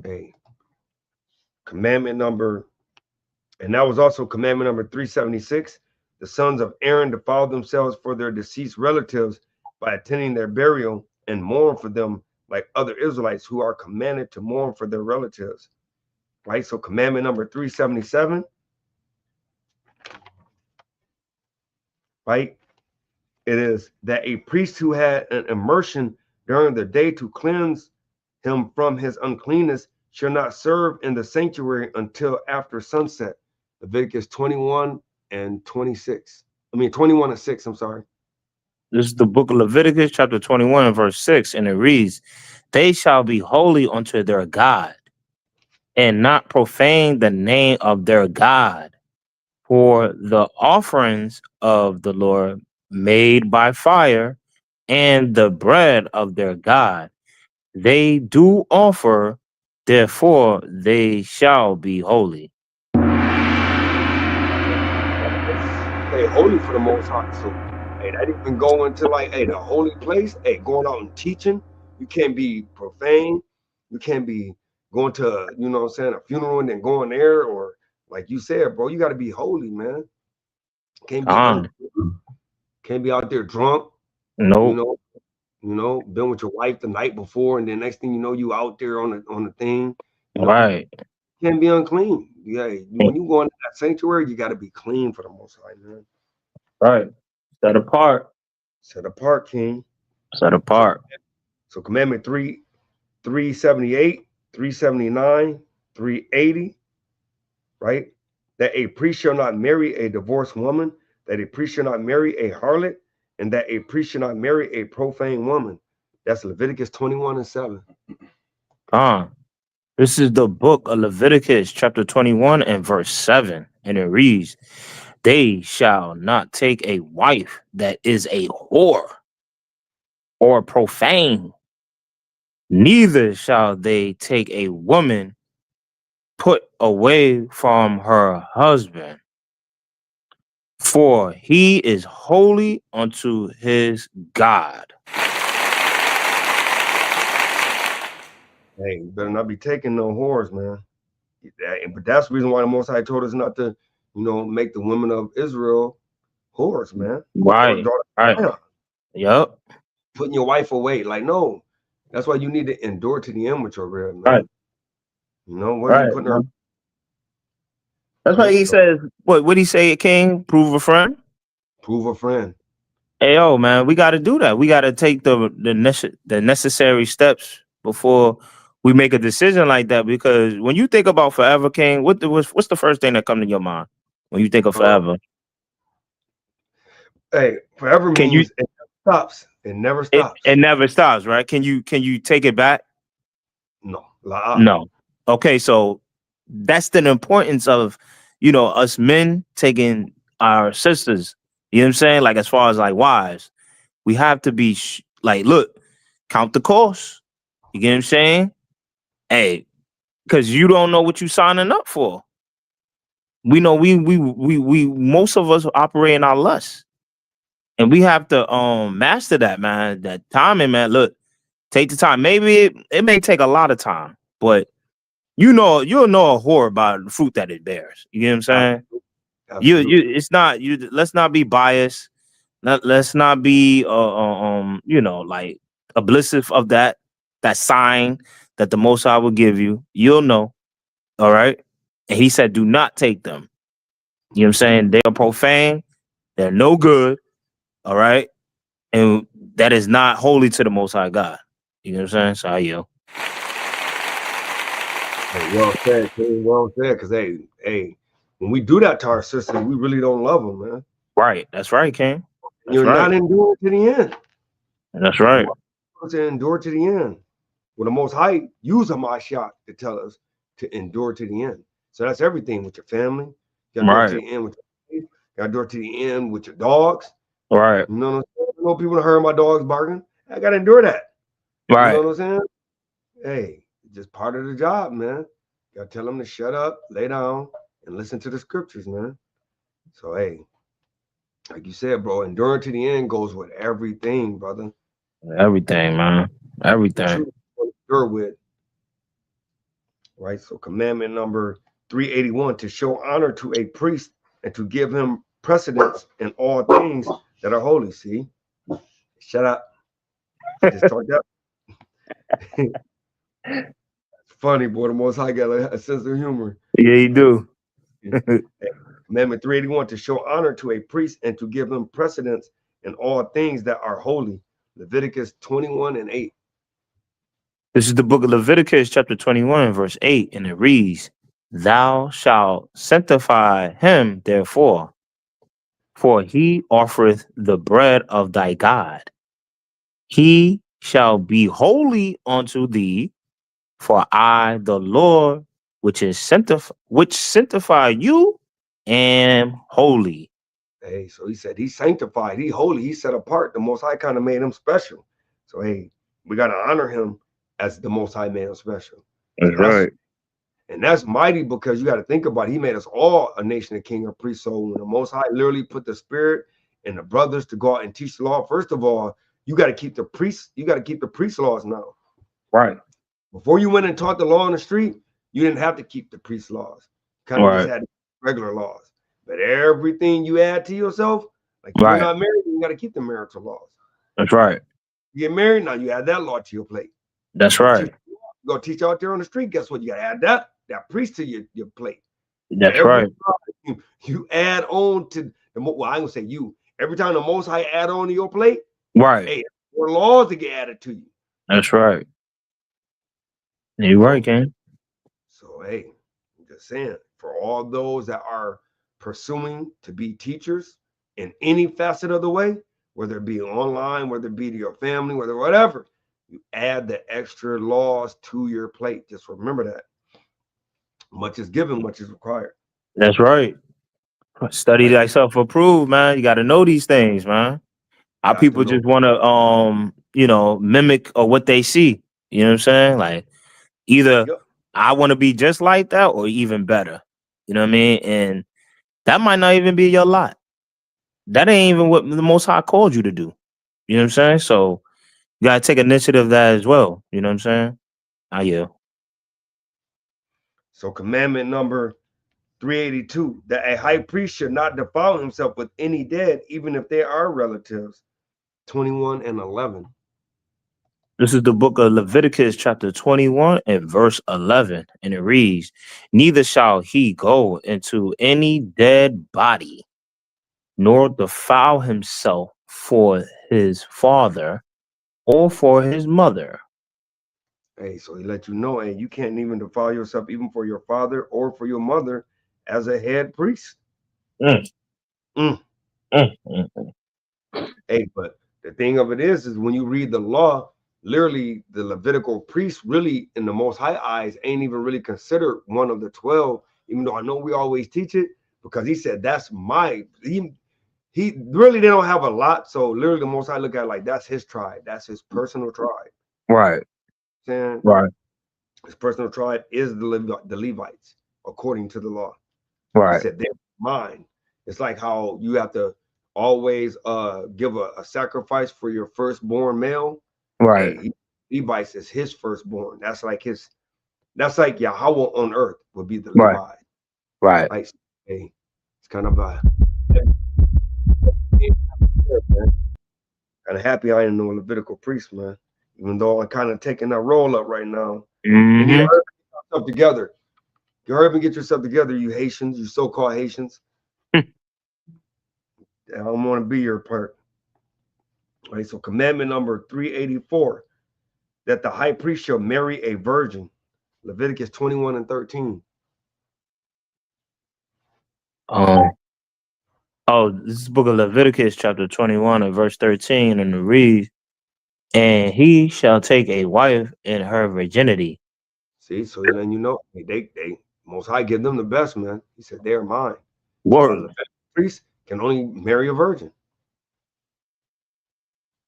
hey, commandment number, and that was also commandment number 376. The sons of Aaron defile themselves for their deceased relatives by attending their burial and mourn for them like other Israelites who are commanded to mourn for their relatives. Right? So, commandment number 377, right? It is that a priest who had an immersion during the day to cleanse him from his uncleanness shall not serve in the sanctuary until after sunset. Leviticus 21 and 26. 21 and 6, I'm sorry. This is the book of Leviticus, chapter 21, and verse 6, and it reads, They shall be holy unto their God, and not profane the name of their God, for the offerings of the Lord made by fire, and the bread of their God they do offer, therefore they shall be holy. Hey, holy for the Most High. So, hey, that even go into like, hey, the holy place. Hey, going out and teaching. You can't be profane. You can't be going to, what I'm saying, a funeral and then going there, or like you said, bro, you got to be holy, man. Can't be Ah, can't be out there drunk. You nope. know, been with your wife the night before, and then next thing you know, you out there on the thing. Right. Can't be unclean. Yeah, when you go into that sanctuary, you got to be clean for the Most High, man. Right. Set apart. Set apart, King. Set So, apart. so commandment 378, 379, 380, right? That a priest shall not marry a divorced woman, that a priest shall not marry a harlot, and that a priest shall not marry a profane woman. That's Leviticus 21 and 7. Ah. This is the book of Leviticus, chapter 21, and verse 7. And it reads, They shall not take a wife that is a whore or profane, neither shall they take a woman put away from her husband, for he is holy unto his God. Hey, you better not be taking no whores, man. But that's the reason why the Most High told us not to, make the women of Israel whores, man. Or Right, right. daughter, Yep. putting your wife away. Like, no. That's why you need to endure to the end with your real, Right. man. You know, what are you Right. putting her? That's why Right. he So says, what he say, King? Prove a friend. prove a friend. Hey, yo, man, we got to do that. We got to take the necessary steps before we make a decision like that. Because when you think about forever, King, what's the first thing that comes to your mind when you think of Uh, forever? hey, forever Can you? means it never stops. It never It stops. never stops, right? Can you take it back? No. La. No. Okay, so that's the importance of us men taking our sisters. You know what I'm saying? Like as far as like wives, we have to be like, look, count the cost. You get what I'm saying? Hey, because you don't know what you signing up for. We know we most of us operate in our lust, and we have to master that, man. That timing, man. Look, take the time. Maybe it may take a lot of time, but you'll know a whore by the fruit that it bears. You get what I'm saying? Absolutely. You Absolutely. it's not you. Let's not be biased. Let's not be like oblivious of that sign that the Most High will give you. You'll know. All right. And he said, do not take them. You know what I'm saying? They are profane. They're no good. All right. And that is not holy to the Most High God. You know what I'm saying? So I yield. Hey, well said, King. Well said. Because hey, when we do that to our sisters, we really don't love them, man. Right. That's right, King. That's You're right. not enduring to the end. That's That's right. why we're supposed to endure to the end. Well, the Most High use a my shot to tell us to endure to the end. So that's everything with your family. You got to endure to Right. the end with your faith. You got to endure to the end with your dogs. Right. You know what I'm saying? I know people that heard my dogs barking. I got to endure that. You know Right. what I'm saying? Hey, it's just part of the job, man. You got to tell them to shut up, lay down, and listen to the scriptures, man. So, hey, like you said, bro, enduring to the end goes with everything, brother. Everything, man. The Everything. truth to endure with, right? So, commandment number 381 to show honor to a priest and to give him precedence in all things that are holy. See, shut up. I just talked up. It's funny, boy. The Most High got a sense of humor. Yeah, you do. Amendment 381 to show honor to a priest and to give him precedence in all things that are holy. Leviticus 21:8. This is the book of Leviticus, chapter 21, verse 8, and it reads, thou shalt sanctify him, therefore, for he offereth the bread of thy God. He shall be holy unto thee, for I, the Lord, which sanctify you, am holy. Hey, so he said he's sanctified, he holy, he's set apart. The Most High kind of made him special. So hey, we got to honor him as the Most High made him special. So That's that's right. and that's mighty because you got to think about it. He made us all a nation of king or priest. So when the Most High literally put the spirit in the brothers to go out and teach the law, first of all, you got to keep the priests, you got to keep the priest laws now. Right. Before you went and taught the law on the street, you didn't have to keep the priest laws. Kind of just Right. had regular laws. But everything you add to yourself, like you're Right. not married, you got to keep the marital laws. That's right. You get married, now you add that law to your plate. That's You go right. teach, you go teach out there on the street. Guess what? You got to add that priest to your plate. That's Every right. time you add on to well, I'm gonna say you. Every time the Most High add on to your plate, Right. hey, more laws to get added to you. That's right. You're right, So King. So, hey, I'm just saying, for all those that are pursuing to be teachers in any facet of the way, whether it be online, whether it be to your family, whether whatever, you add the extra laws to your plate. Just remember that. Much is given, much is required. That's right. Study Right? thyself approved, man. You got to know these things, man. Our Got to people know. just want to, mimic or what they see. You know what I'm saying? Like either Yep. I want to be just like that or even better. You know what I mean? And that might not even be your lot. That ain't even what the Most High called you to do. You know what I'm saying? So you gotta take initiative of that as well. You know what I'm saying? Yeah. So, commandment number 382 that a high priest should not defile himself with any dead, even if they are relatives. 21:11. This is the book of Leviticus, chapter 21 and verse 11. And it reads, neither shall he go into any dead body, nor defile himself for his father or for his mother. Hey, so he let you know, hey, you can't even defile yourself even for your father or for your mother as a head priest. Mm. Mm. Hey, but the thing of it is when you read the law, literally the Levitical priest really in the Most High eyes ain't even really considered one of the 12, even though I know we always teach it, because he said that's he really, they don't have a lot. So literally the Most High look at it like that's his tribe, that's his personal tribe. Right. Saying Right. his personal tribe is the Levites according to the law. He Right. said they're mine. It's like how you have to always give a sacrifice for your firstborn male. Right. Hey, Levites is his firstborn. That's like Yahweh on earth would be the Right. Levi. Right. Like, hey, it's kind of kind of happy I ain't no Levitical priest, man. Even though I'm kind of taking that role up right now. Mm-hmm. You need to get yourself together. You hurry up and get yourself together, you Haitians, you so-called Haitians. I don't want to be your part. All right, so commandment number 384, that the high priest shall marry a virgin. Leviticus 21 and 13. This is book of Leviticus, chapter 21 and verse 13, and it reads, and he shall take a wife in her virginity. See, so then you know, they Most High give them the best, man. He said they're mine. Word. The priest can only marry a virgin.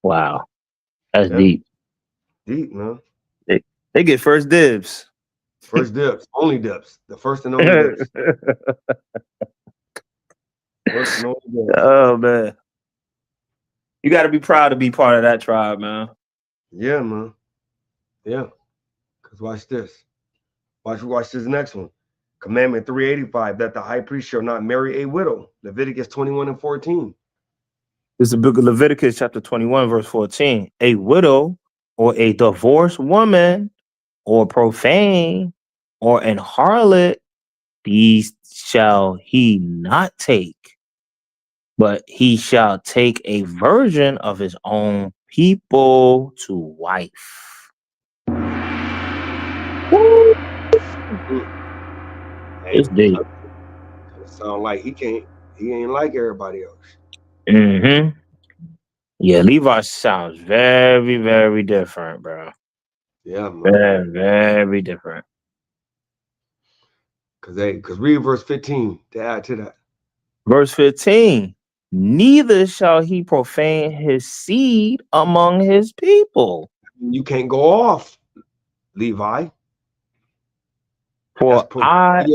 Wow. That's Yeah. deep. Deep, man. They get first dibs. First dibs, only dibs. The first and only dibs. First and only dibs. Oh man. You gotta be proud to be part of that tribe, man. Yeah, man. Yeah. Because watch this. Watch this next one. Commandment 385, that the high priest shall not marry a widow. Leviticus 21 and 14. This is the book of Leviticus, chapter 21, verse 14. A widow or a divorced woman or profane or an harlot, these shall he not take, but he shall take a virgin of his own people to wife. Hey, It's deep. sound like he ain't like everybody else. Mm-hmm. Yeah, Levi sounds very, very different, bro. Yeah, man. Very, very different. Because read verse 15 to add to that. Verse 15. Neither shall he profane his seed among his people. You can't go off, Levi. For I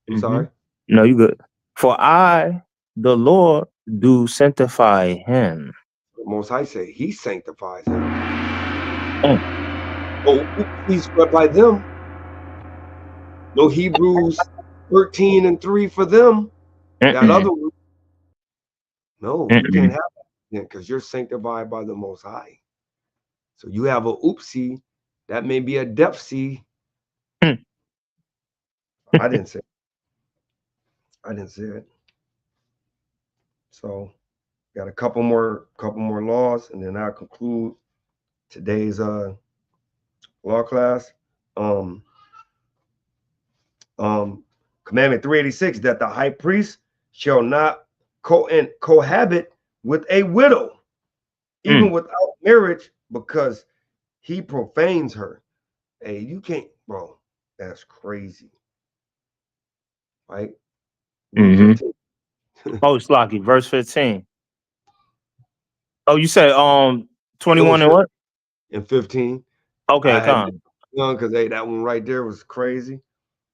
I'm sorry. No, you good. For I, the Lord, do sanctify him. The Most High say he sanctifies him. Mm. Oh, he's spread by them. No Hebrews 13 and 3 for them. That other one. No, you can't have that because you're sanctified by the Most High. So you have a oopsie, that may be a depsy. I didn't say it. So got a couple more laws, and then I'll conclude today's law class. Commandment 386, that the high priest shall not cohabit with a widow, even without marriage, because he profanes her. Hey, you can't, bro. That's crazy, right? Mm-hmm. Oh, Slocky, verse 15. Oh, you said 21 and what? And 15. Okay, come on. Because hey, that one right there was crazy.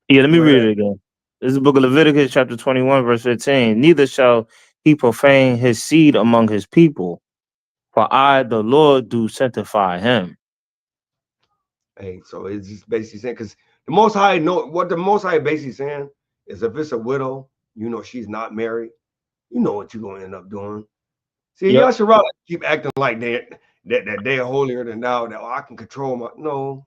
Yeah, let me read it again. This is the book of Leviticus, chapter 21, verse 15. Neither shall he profane his seed among his people, for I, the Lord, do sanctify him. Hey, so it's just basically saying, because the Most High what the Most High basically saying is, if it's a widow, you know she's not married, you know what you're gonna end up doing. See, y'all should rather keep acting like that they're holier than thou, that I can control my no.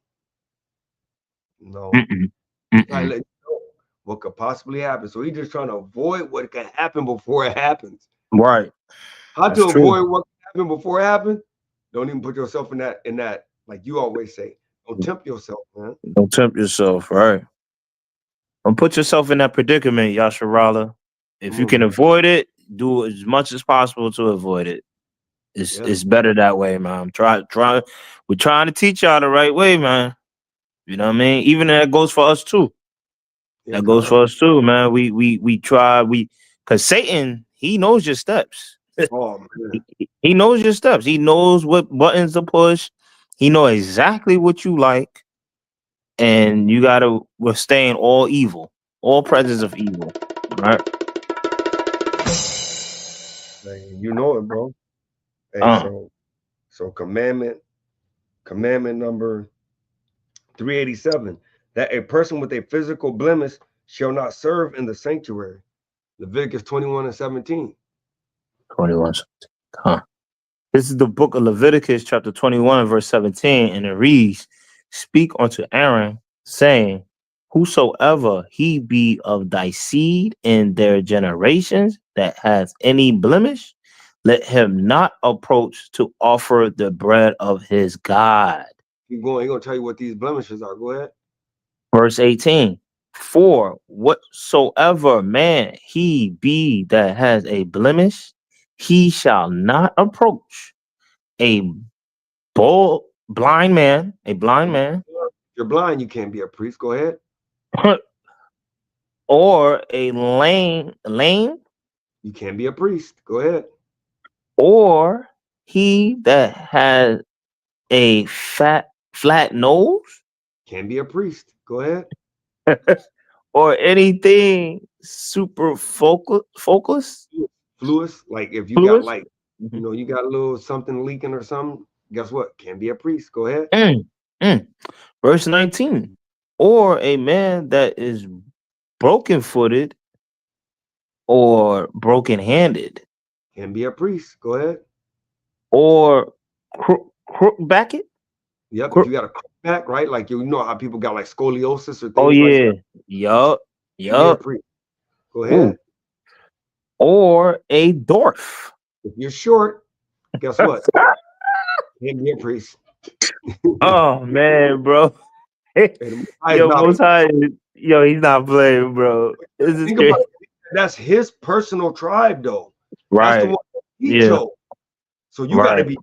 Mm-mm. Try to Mm-mm. let you know what could possibly happen. So he's just trying to avoid what can happen before it happens. Right. How That's to true. avoid what can happen before it happens? Don't even put yourself in that, like you always say. Don't tempt yourself, man. Don't tempt yourself, right? Don't put yourself in that predicament, Yasharala. If Come you on, can man. avoid it, do as much as possible to avoid it. Yeah. It's better that way, man. We're trying to teach y'all the right way, man. You know what I mean? Even that goes for us too. Yeah, That goes God. for us too, man. We try, because Satan, he knows your steps. Oh man. He knows your steps. He knows what buttons to push. He knows exactly what you like, and you gotta withstand all evil, all presence of evil. Right? Hey, you know it, bro. Hey, Uh, so commandment number 387, that a person with a physical blemish shall not serve in the sanctuary. Leviticus 21 and 17. 21. Huh. This is the book of Leviticus, chapter 21, verse 17, and it reads, Speak unto Aaron, saying, Whosoever he be of thy seed in their generations that hath any blemish, let him not approach to offer the bread of his God. Keep going. He's gonna tell you what these blemishes are. Go ahead. Verse 18, For whatsoever man he be that has a blemish, he shall not approach a blind man, You're blind, you can't be a priest. Go ahead. or a lame, You can't be a priest. Go ahead. or he that has a flat nose, Can't be a priest. Go ahead. or anything super focus, Fluid. Like if you got fluid. like, you got a little something leaking or something, guess what? Can't be a priest. Go ahead. Mm, mm. Verse 19, or a man that is broken footed or broken handed Can't be a priest. Go ahead. or crook backed. Yep. If you got a crook back, right? Like you know how people got like scoliosis or Oh things like yeah, that. yup, Can't be a yup. priest. Go Ooh. ahead. Or a dwarf. If you're short, guess what? Can't be a priest. Oh man, bro. Hey, the Most High is Yo, not. Most High, yo, he's not playing, bro. This is Think about crazy. it. That's his personal tribe, though. That's the Right. one that he Yeah. chose. So you got to Right.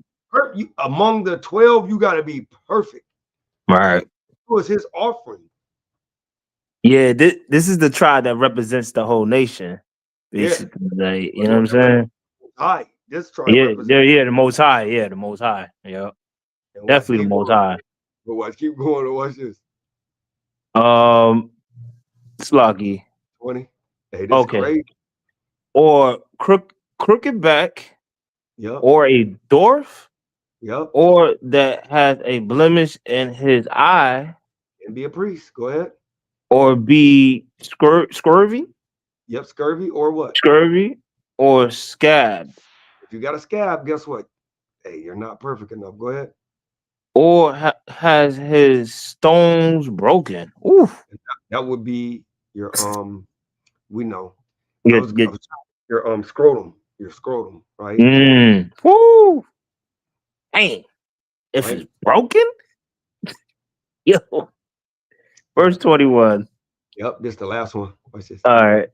be among the 12. You got to be perfect. Right. It was his offering. Yeah. This is the tribe that represents the whole nation, Yeah. basically. Like, you But know what I'm saying? high. This tribe Yeah. represents. Yeah. The Most High. Yeah. The Most High. Yeah. And watch, Definitely the keep Most going. High. But watch, keep going and watch this. Sloggy. 20. Hey, this is Okay. crazy. Or crooked back, Yep. or a dwarf, Yep. or that has a blemish in his eye, And be a priest. Go ahead. or be scurvy, Yep. Scurvy or what? or scab, If you got a scab, guess what? Hey, you're not perfect enough. Go ahead. or has his stones broken. Oof. That would be your we know. I Good, was good. your scrotum. Your scrotum, right? Woo. Dang. If Right? it's broken, yo. Verse 21. Yep, this the last one. Watch this. All right.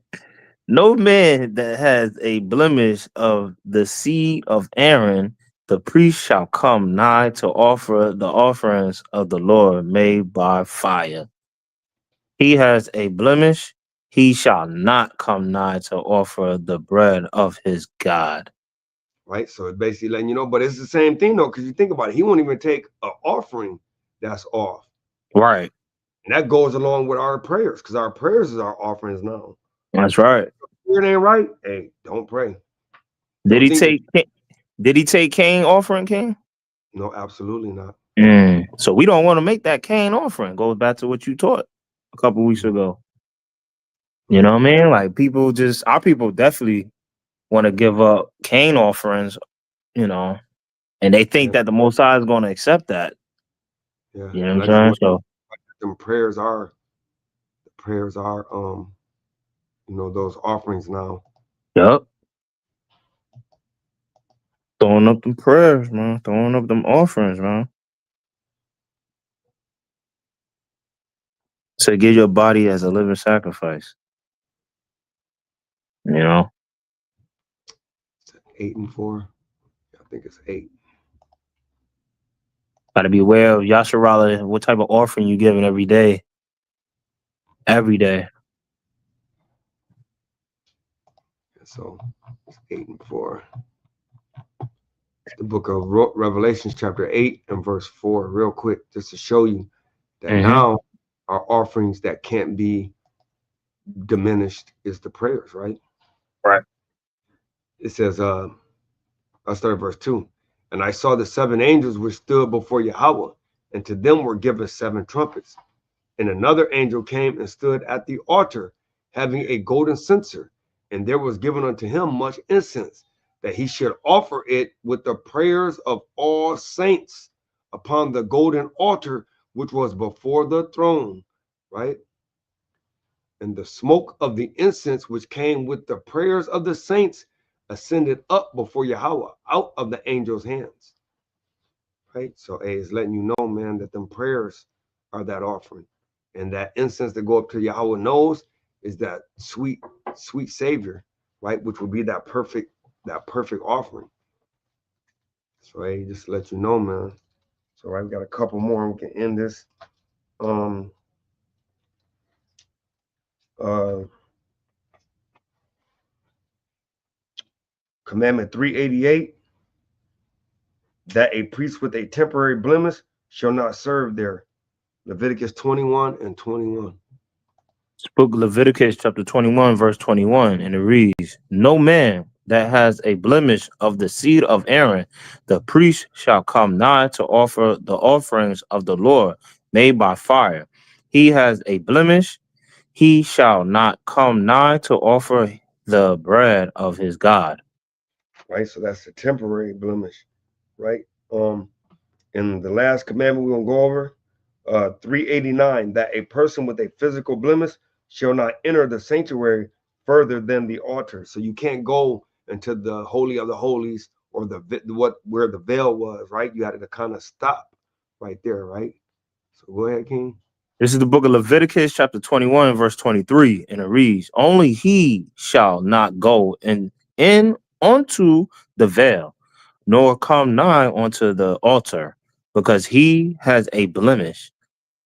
No man that has a blemish of the seed of Aaron, the priest shall come nigh to offer the offerings of the Lord made by fire. He has a blemish, he shall not come nigh to offer the bread of his God. Right? So it's basically letting you know, but it's the same thing though, because you think about it, he won't even take an offering that's off. Right. And that goes along with our prayers, because our prayers is our offerings now. That's right. If it ain't right, hey, don't pray. Did Don't he think take Cain offering, King? no, absolutely not. So we don't want to make that Cain offering. Goes back to what you taught a couple weeks ago. You know what I mean? Like our people definitely want to give up Cain offerings, you know. And they think Yeah. that the Most High is going to accept that. Yeah. You know And what I just I'm saying? want So, them prayers are those offerings now. yep. Throwing up them prayers, man. Throwing up them offerings, man. So give your body as a living sacrifice. You know? 8 and 4. I think it's 8. Gotta be aware of Yasharala, what type of offering you giving every day. Every day. So it's 8 and 4. The book of Revelations, chapter 8 and verse 4, real quick, just to show you that now our offerings that can't be diminished is the prayers, right? Right. It says, I'll start at verse 2. And I saw the 7 angels which stood before Yahweh, and to them were given 7 trumpets. And another angel came and stood at the altar, having a golden censer, and there was given unto him much incense, that he should offer it with the prayers of all saints upon the golden altar which was before the throne, right? And the smoke of the incense which came with the prayers of the saints ascended up before Yahweh out of the angel's hands, right? So it's letting you know, man, that them prayers are that offering. And that incense that go up to Yahweh knows is that sweet, sweet Savior, right? Which will be that perfect offering. So hey, just to let you know, man. So I've got a couple more. We can end this. Commandment 388, that a priest with a temporary blemish shall not serve there. Leviticus 21 and 21. Book of Leviticus chapter 21, verse 21, and it reads, No man that has a blemish of the seed of Aaron, the priest shall come nigh to offer the offerings of the Lord made by fire. He has a blemish, he shall not come nigh to offer the bread of his God. Right, so that's a temporary blemish, right? And the last commandment we're gonna go over, 389, that a person with a physical blemish shall not enter the sanctuary further than the altar. So you can't go into the holy of the holies or where the veil was, right? You had to kind of stop right there, right? So go ahead, King. This is the book of Leviticus chapter 21, verse 23, and it reads, Only he shall not go in onto the veil, nor come nigh unto the altar, because he has a blemish,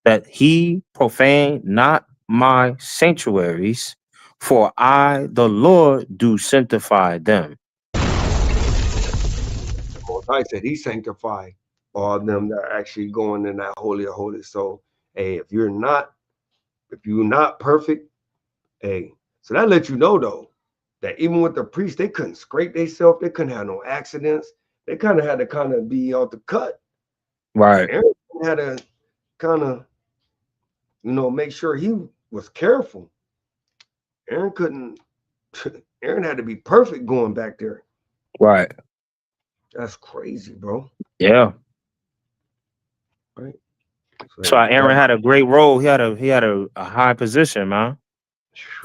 that he profane not my sanctuaries, for I, the Lord, do sanctify them. Most High said he sanctified all of them that are actually going in that holy of holies. So hey, if you're not perfect, hey, so that lets you know though that even with the priests, they couldn't scrape themselves, they couldn't have no accidents. They kind of had to kind of be out the cut. Right. Aaron had to kind of, make sure he was careful. Aaron couldn't. Aaron had to be perfect going back there. Right. That's crazy, bro. Yeah. Right. So Aaron had a great role. He had a high position, man.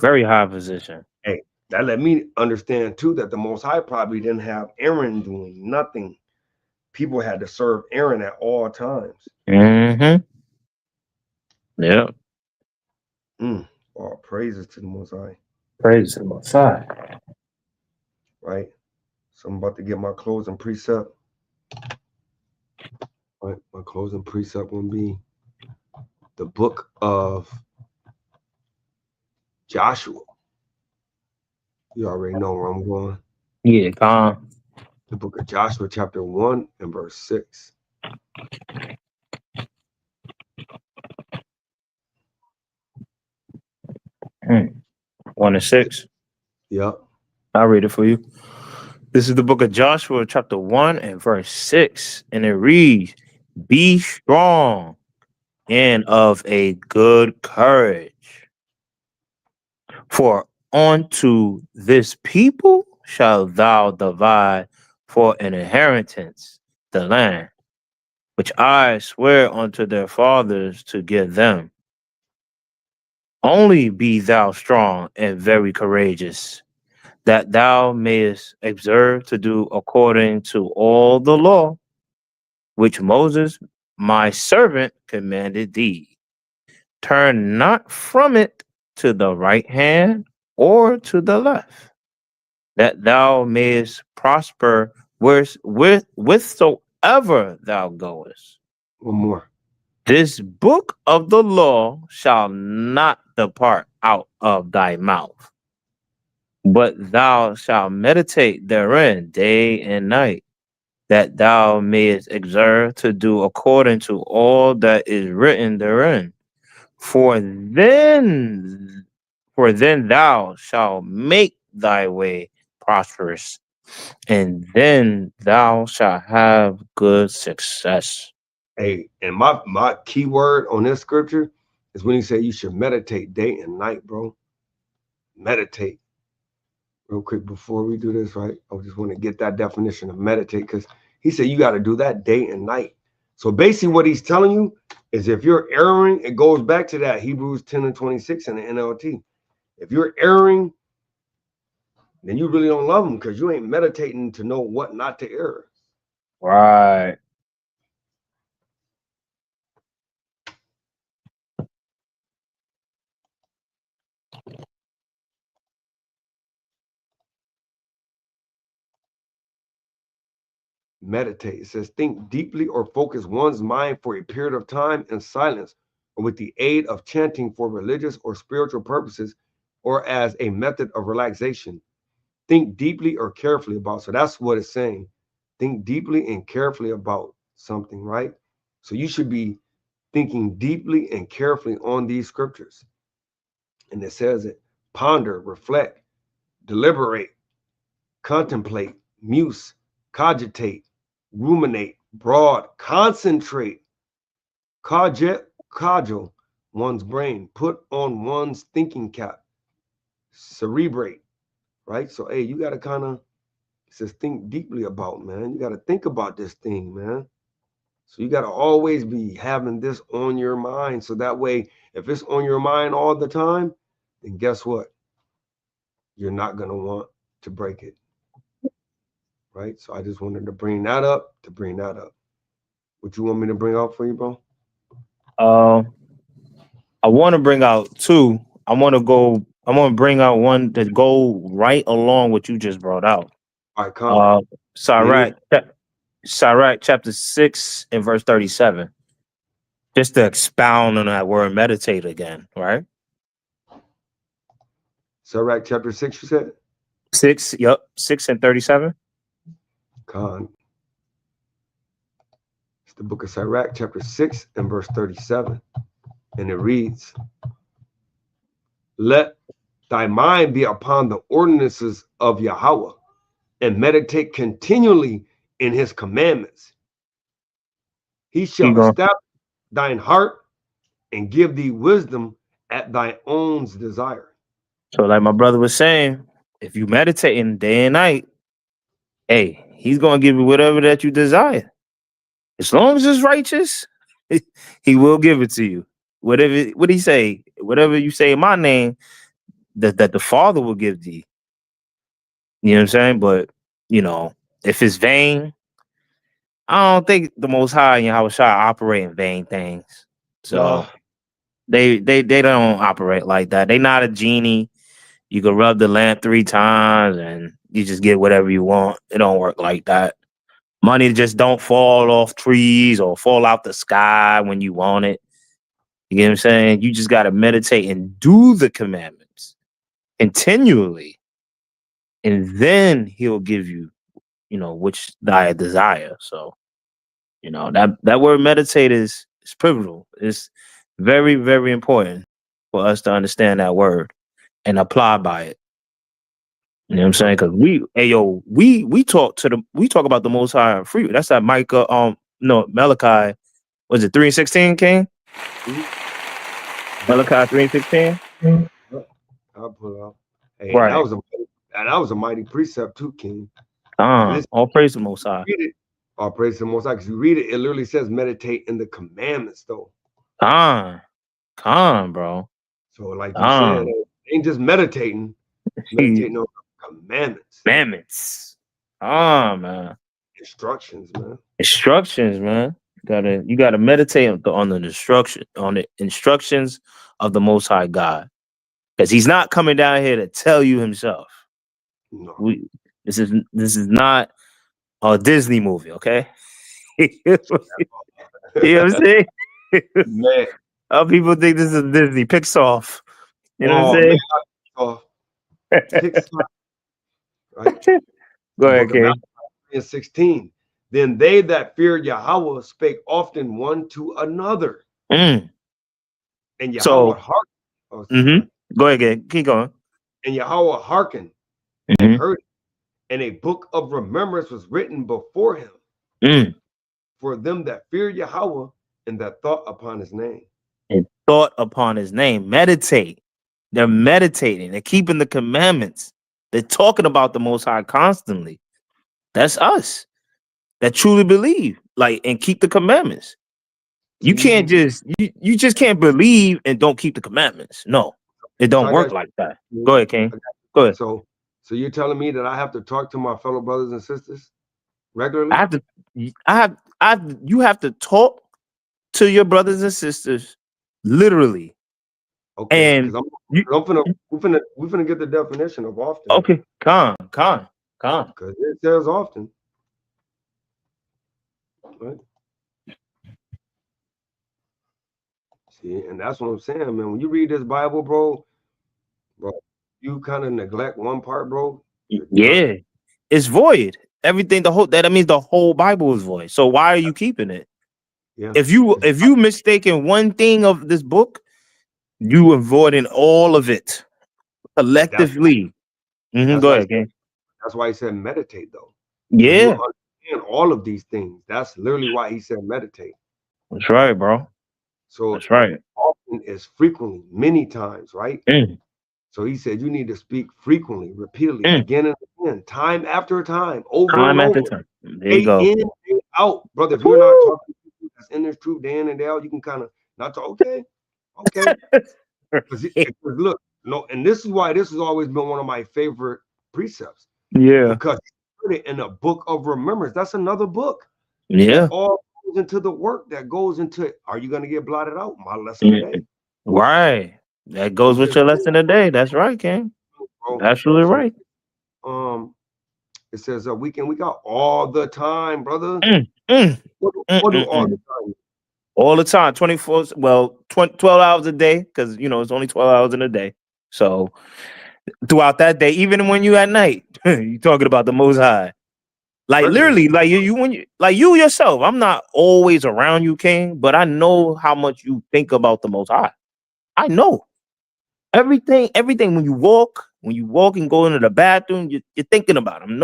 Very high position. Hey, that let me understand too that the Most High probably didn't have Aaron doing nothing. People had to serve Aaron at all times. Mm-hmm. Yeah. All praises to the Most High. Praise to the Most High. Right. So I'm about to get my closing precept. Right. My closing precept will be the book of Joshua. You already know where I'm going. Yeah, Con. The book of Joshua, chapter 1 and verse 6. Mm. 1 and 6. Yep. I'll read it for you. This is the book of Joshua, chapter 1 and verse 6. And it reads, Be strong and of a good courage. For unto this people shalt thou divide for an inheritance the land, which I swear unto their fathers to give them. Only be thou strong and very courageous, that thou mayest observe to do according to all the law which Moses, my servant, commanded thee. Turn not from it to the right hand or to the left, that thou mayest prosper whithersoever thou goest. One more. This book of the law shall not depart out of thy mouth, but thou shalt meditate therein day and night, that thou mayest observe to do according to all that is written therein. For then thou shalt make thy way prosperous, and then thou shalt have good success. Hey, and my key word on this scripture is when he said you should meditate day and night, bro. Meditate. Real quick before we do this, right? I just want to get that definition of meditate, because he said you got to do that day and night. So basically what he's telling you is if you're erring, it goes back to that Hebrews 10 and 26 in the NLT. If you're erring, then you really don't love him, because you ain't meditating to know what not to err. Right. Meditate. It says think deeply or focus one's mind for a period of time in silence, or with the aid of chanting for religious or spiritual purposes, or as a method of relaxation. Think deeply or carefully about. So that's what it's saying. Think deeply and carefully about something, right? So you should be thinking deeply and carefully on these scriptures. And it says it: ponder, reflect, deliberate, contemplate, muse, cogitate, ruminate, broad, concentrate, cudgel one's brain, put on one's thinking cap, cerebrate, right? So, hey, you got to kind of, it says think deeply about, man. You got to think about this thing, man. So you got to always be having this on your mind. So that way, if it's on your mind all the time, then guess what? You're not going to want to break it. Right? So I just wanted to bring that up, What you want me to bring out for you, bro? I want to bring out two. I want to bring out one that go right along what you just brought out. All right, come. Sirach chapter 6 and verse 37. Just to expound on that word meditate again, right? Sirach chapter 6, you said? 6 and 37. Con. It's the book of Sirach, chapter 6 and verse 37. And it reads, let thy mind be upon the ordinances of Yahweh, and meditate continually in his commandments. He shall establish thine heart and give thee wisdom at thy own desire. So like my brother was saying, if you meditate in day and night, hey, he's going to give you whatever that you desire. As long as it's righteous, he will give it to you. What did he say? Whatever you say in my name, that the Father will give thee. You know what I'm saying? But, if it's vain, I don't think the Most High and Yahweh Shai operate in vain things. So they don't operate like that. They not a genie. You can rub the lamp 3 times and you just get whatever you want. It don't work like that. Money just don't fall off trees or fall out the sky when you want it. You get what I'm saying? You just got to meditate and do the commandments continually. And then he'll give you, which thy desire. So, that word meditate is pivotal. It's very, very important for us to understand that word and apply by it. You know what I'm saying? Because we talk about the Most High free. That's that Malachi. Was it 3:16, King? Malachi 3:16. I'll pull it out. Hey, Right. that was a mighty precept too, King. All praise the Most High. All praise to the Most High. Because you read it, it literally says meditate in the commandments, though. Con, bro. So, like you said, it ain't just meditating on the commandments. Commandments. Man. Instructions, man. Instructions, man. You gotta meditate on the instructions of the Most High God, because He's not coming down here to tell you Himself. No. This is not a Disney movie, okay? You know what I'm saying? Man. People think this is Disney Pixar. You know what I'm saying? Pixar. Right? Go ahead, King. 16. Then they that feared Yahweh spake often one to another. And Yahweh hearkened. Go ahead, King. Keep going. And Yahweh hearkened and heard it. And a book of remembrance was written before him for them that fear Yahweh and that thought upon his name. And thought upon his name. Meditate. They're meditating. They're keeping the commandments. They're talking about the Most High constantly. That's us that truly believe, and keep the commandments. You can't you just can't believe and don't keep the commandments. No, it don't work like that. Go ahead, King. Go ahead. So you're telling me that I have to talk to my fellow brothers and sisters regularly? You have to talk to your brothers and sisters literally. Okay, and we're finna get the definition of often. Okay, con. Because it says often. Right? See, and that's what I'm saying, man. When you read this Bible, bro, you kind of neglect one part, bro. Yeah, it's void. Everything, that means the whole Bible is void. So why are you keeping it? Yeah. If you mistaken one thing of this book, you avoiding all of it collectively. Go ahead, King. That's why he said meditate, though. Yeah. And all of these things. That's literally why he said meditate. That's right, bro. So that's right. Often is frequently, many times, right? So he said you need to speak frequently, repeatedly, again and again, time after time, over and over. Time. There you go. Day in, day out, brother. If you're not talking to people that's in this truth day in and day out, you can kind of not talk. Okay. Because look, and this is why this has always been one of my favorite precepts. Yeah. Because you put it in a book of remembrance. That's another book. Yeah. That all goes into the work that goes into it. Are you going to get blotted out? My lesson today. Right. That goes with your lesson today. That's right, King. Absolutely right. It says week in, week out, all the time, brother. What do all the time? All the time, 24. Well, 12 hours a day, because it's only 12 hours in a day. So throughout that day, even when you at night, you talking about the Most High. Literally, you yourself. I'm not always around you, King, but I know how much you think about the Most High. I know. Everything when you walk and go into the bathroom, you're thinking about him.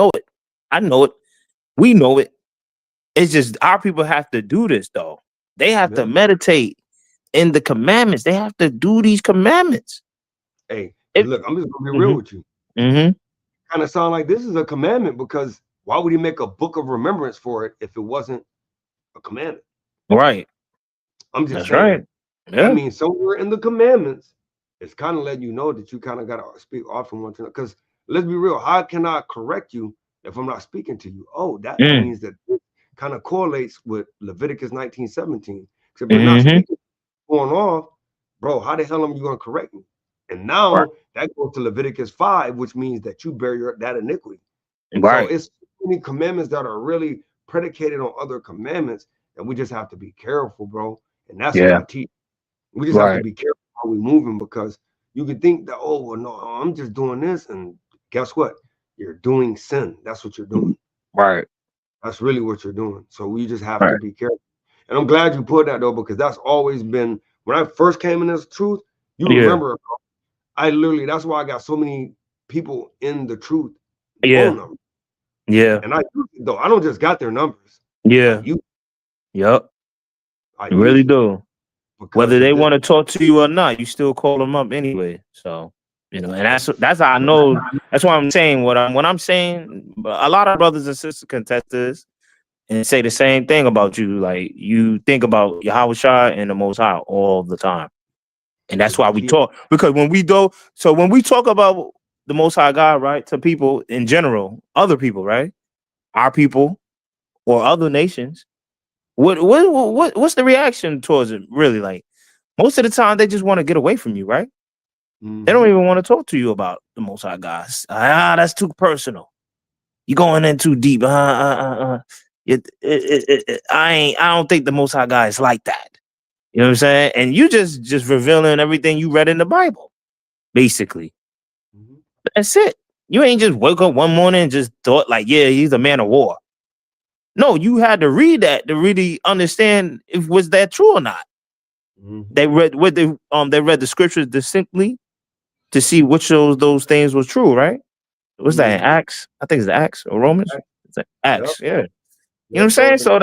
I know it. We know it. It's just our people have to do this, though. They have to meditate in the commandments. They have to do these commandments. Hey, look, I'm just gonna be real with you. Kind of sound like this is a commandment, because why would he make a book of remembrance for it if it wasn't a commandment? Right. I'm just saying. Right. Yeah. I mean, somewhere in the commandments, it's kind of letting you know that you kind of got to speak often one to another. Because let's be real, how can I correct you if I'm not speaking to you? Oh, that means that it kind of correlates with Leviticus 19:17. If we're not speaking, going off, bro, how the hell am you going to correct me? And now that goes to Leviticus 5, which means that you bear that iniquity. Right. So it's many commandments that are really predicated on other commandments, and we just have to be careful, bro. And that's what I teach. We just have to be careful how we moving, because you could think that, oh, well, no, I'm just doing this, and guess what? You're doing sin. That's what you're doing. Right. That's really what you're doing. So we just have to be careful. And I'm glad you put that, though, because that's always been, when I first came in this truth, you remember, that's why I got so many people in the truth. Phone numbers. And I don't just got their numbers. Yep. I really do. Whether they want to talk to you or not, you still call them up anyway. So, and that's how I know. That's why I'm saying what I'm saying. A lot of brothers and sisters contest this. and say the same thing about you. Like you think about Yahweh Shai and the Most High all the time. And that's why we talk, because when we talk about the Most High God, right, to people in general, other people, right, our people or other nations, what's the reaction towards it? Really, like most of the time, they just want to get away from you, right? They don't even want to talk to you about the Most High God. That's too personal. You're going in too deep. I don't think the Most High God is like that. You know what I'm saying? And you just revealing everything you read in the Bible, basically. That's it. You ain't just woke up one morning and just thought like, yeah, he's a man of war. No, you had to read that to really understand if was that true or not. They read they read the scriptures distinctly to see which of those things was true, right? What's that in Acts? I think it's Acts or Romans. It's like Acts, yeah. You know what I'm saying? So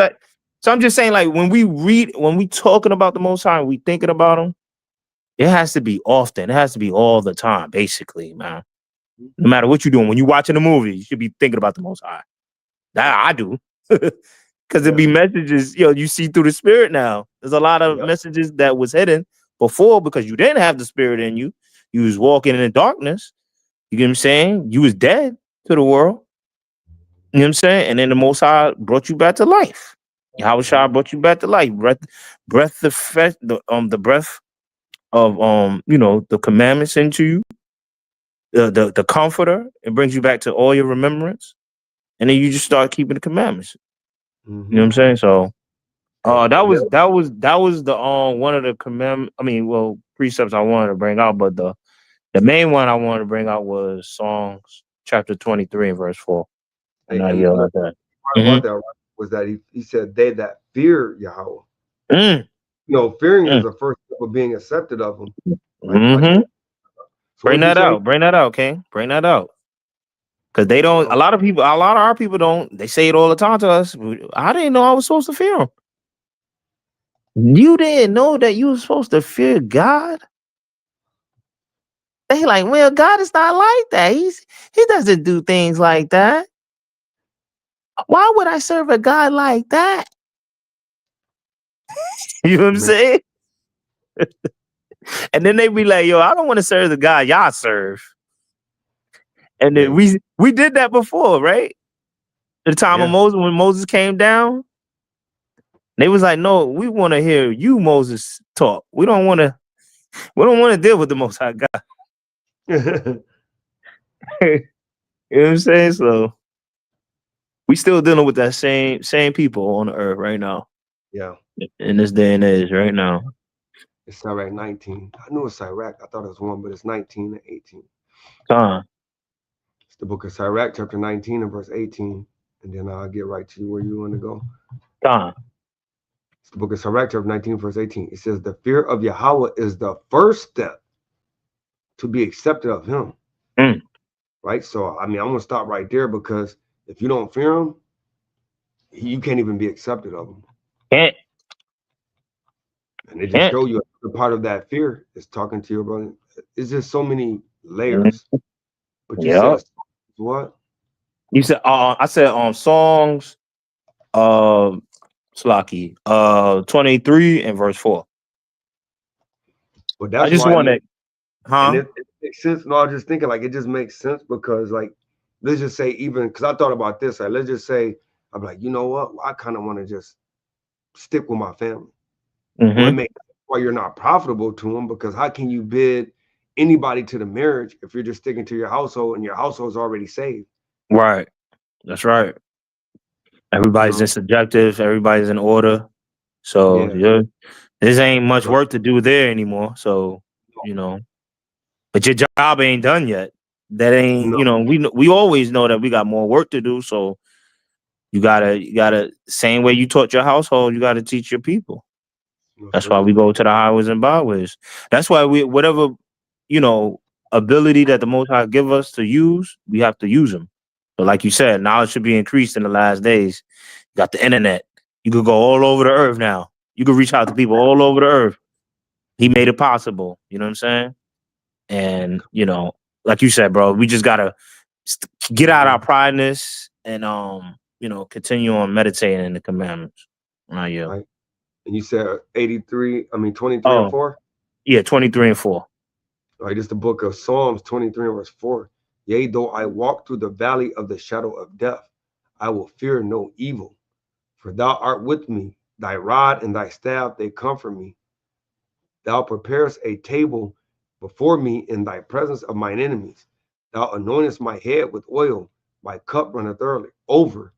I'm just saying, like, when we talking about the Most High, and we thinking about him, it has to be often. It has to be all the time, basically, man. No matter what you're doing, when you're watching a movie, you should be thinking about the Most High. That I do. Because it be messages, you see through the spirit now. There's a lot of messages that was hidden before because you didn't have the spirit in you. You was walking in the darkness. You get what I'm saying? You was dead to the world. You know what I'm saying? And then the Most High brought you back to life. Yahweh Shai brought you back to life. The breath of the commandments into you. The comforter, it brings you back to all your remembrance. And then you just start keeping the commandments. You know what I'm saying? So that was the one of the precepts I wanted to bring out, but the main one I wanted to bring out was Psalms chapter 23 and verse 4. And I yelled at that. About that was that he said they that fear Yahweh. Fearing is the first step of being accepted of him. Bring that out, King. Bring that out. Because they don't, a lot of our people don't, they say it all the time to us. I didn't know I was supposed to fear him. You didn't know that you were supposed to fear God? They like, well, God is not like that. He doesn't do things like that. Why would I serve a God like that? You know what I'm saying? And then they be like, yo, I don't want to serve the God y'all serve. And then we did that before, right? The time of Moses, when Moses came down, they was like, no, we want to hear you, Moses, talk. We don't want to deal with the Most High God. You know what I'm saying? So we still dealing with that same people on the earth right now. Yeah. In this day and age right now. It's Iraq 19. I knew it's Iraq. I thought it was 1, but it's 19 and 18. It's the book of Sirach, chapter 19 and verse 18. And then I'll get right to you where you want to go. It's the book of Sirach, chapter 19, verse 18. It says, the fear of Yahweh is the first step to be accepted of him. Right? So, I'm going to stop right there, because if you don't fear him, you can't even be accepted of him. Can't. And it just show you a part of that fear is talking to your brother. It's just so many layers. But you said what? You said I said Songs Slaki 23 and verse 4. But that's I just wanted it makes sense. No, I was just thinking like it just makes sense because like let's just say even because I thought about this, like let's just say I'm like, you know what? I kind of want to just stick with my family. Well, it makes sense why you're not profitable to them, because how can you bid anybody to the marriage if you're just sticking to your household and your household's already saved? Right. That's right. Everybody's in subjective, everybody's in order. So this ain't much work to do there anymore. So, but your job ain't done yet. That ain't, we always know that we got more work to do. So you gotta same way you taught your household, you gotta teach your people. That's why we go to the highways and byways. That's why whatever, ability that the Most High give us to use, we have to use them. But like you said, knowledge should be increased in the last days. You got the internet. You could go all over the earth now. You could reach out to people all over the earth. He made it possible. You know what I'm saying? And, like you said, bro, we just got to get out our prideness and continue on meditating in the commandments. Yeah. Right. And you said 23 and Oh, 4. yeah, 23 and 4. Right, it's the book of Psalms 23 and verse 4. Yea, though I walk through the valley of the shadow of death, I will fear no evil, for thou art with me. Thy rod and thy staff, they comfort me. Thou preparest a table before me in thy presence of mine enemies. Thou anointest my head with oil, my cup runneth over.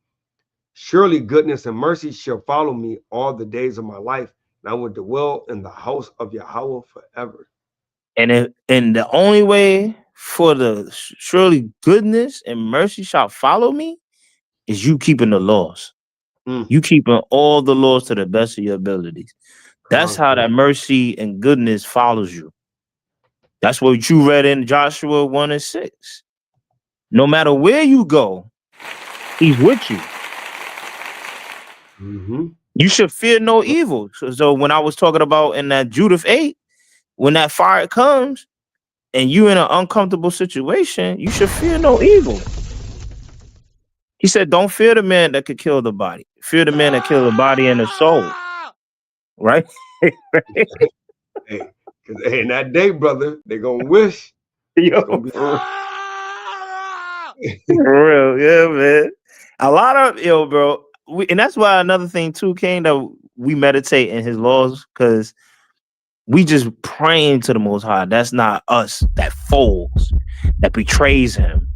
Surely goodness and mercy shall follow me all the days of my life, and I will dwell in the house of Yahweh forever. And the only way for the surely goodness and mercy shall follow me is you keeping the laws. You keeping all the laws to the best of your abilities. That's how that mercy and goodness follows you. That's what you read in Joshua 1 and 6. No matter where you go, he's with you. You should fear no evil. So when I was talking about in that Judith 8, when that fire comes and you in an uncomfortable situation, you should fear no evil. He said, don't fear the man that could kill the body. Fear the man that kill the body and the soul. Right? Hey, because in that day, brother, they're going to wish. Yo, gonna be for real, yeah, man. A lot of, bro. And that's why another thing too, King, that we meditate in his laws, because we just praying to the Most High. That's not us that folds, that betrays him,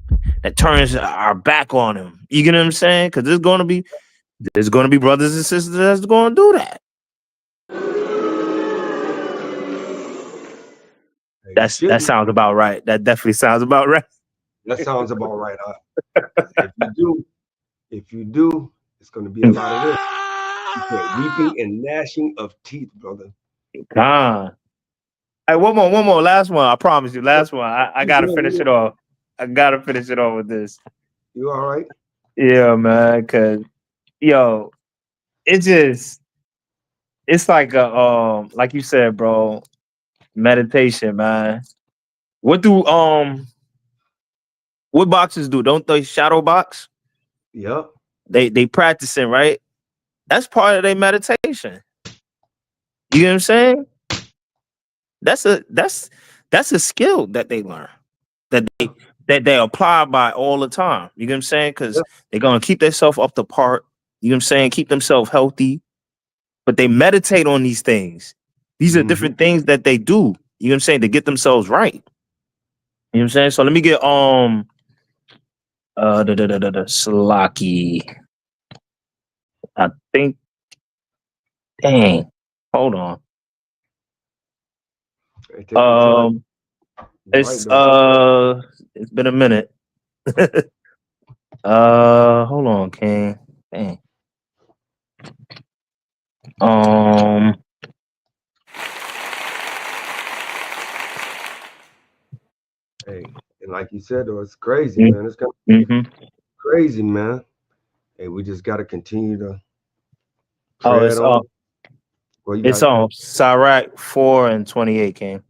that turns our back on him. You get what I'm saying? Because there's gonna be brothers and sisters that's gonna do that. That sounds about right. That definitely sounds about right. That sounds about right. If you do, it's gonna be a lot of this. Weeping and gnashing of teeth, brother. God. Hey, one more, last one. I promise you, last one. I gotta finish it off. I gotta finish it off with this. You all right? Yeah, man. Cause it's like a like you said, bro, meditation, man. What boxers do? Don't they shadow box? Yep. They practicing, right? That's part of their meditation. You know what I'm saying? That's a skill that they learn, that they apply by all the time. You know what I'm saying? Because they're gonna keep themselves up to part. You know what I'm saying? Keep themselves healthy, but they meditate on these things. These are different things that they do. You know what I'm saying? To get themselves right. You know what I'm saying? So let me get Slaki. I think. Dang. Hold on. It's been a minute. Hold on, King. Dang. Hey, and like you said, though, it's crazy, man. It's crazy, man. Hey, we just got to continue to. It's on Sirach 4 and 28, King.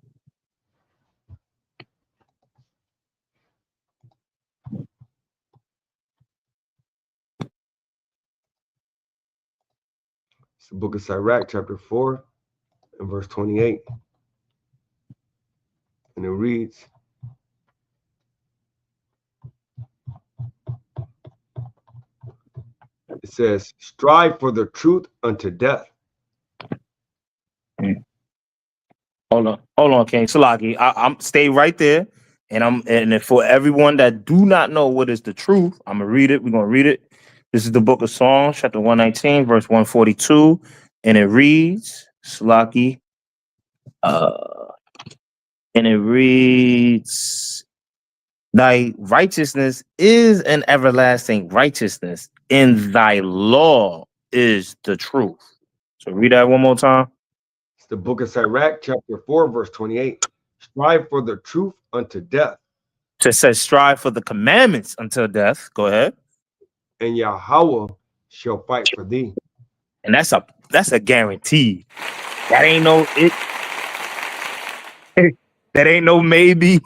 It's the book of Sirach, chapter 4 and verse 28. And it reads, it says, strive for the truth unto death. Hold on, King Salaki. I'm stay right there. And for everyone that do not know what is the truth, I'm gonna read it. We're gonna read it. This is the book of Psalms, chapter 119, verse 142, and it reads, Salaki. And it reads, thy righteousness is an everlasting righteousness, and thy law is the truth. So read that one more time. It's the book of Sirach, chapter 4, verse 28. Strive for the truth unto death. So it says, strive for the commandments until death. Go ahead. And Yahweh shall fight for thee. And that's a guarantee. That ain't no that ain't no maybe.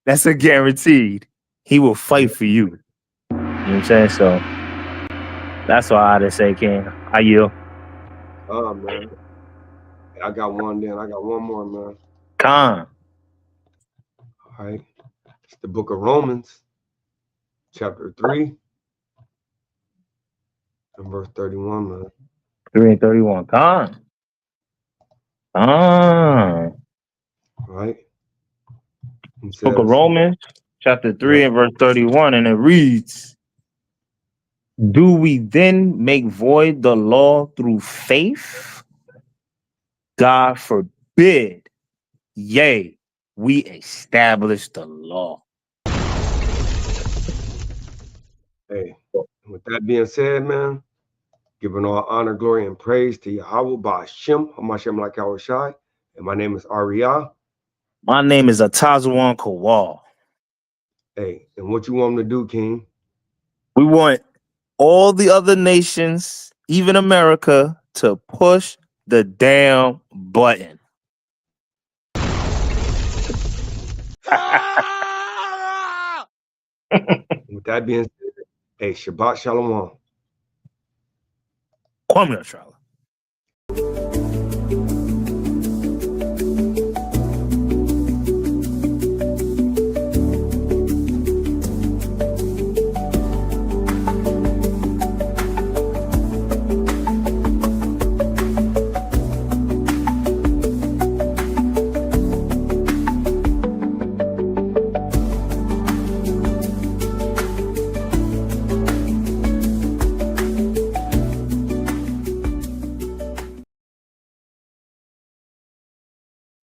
That's a guaranteed. He will fight for you. You know what I'm saying? So That's why I just say, King. I yield. Man. I got one then. I got one more, man. Khan. All right. It's the book of Romans, chapter 3, and verse 31, man. 3 and 31. Khan. All right. It says, Book of Romans, chapter 3 and verse 31, and it reads, do we then make void the law through faith? God forbid. Yea, we establish the law. Hey, with that being said, man, giving all honor, glory, and praise to Yahweh Ba'ashem, Hamashem like Shai, and my name is Ariyah. My name is Atazuan Kowal. Hey, and what you want me to do, King? We want all the other nations, even America, to push the damn button. With that being said, hey, Shabbat Shalom. Kwame Charlie.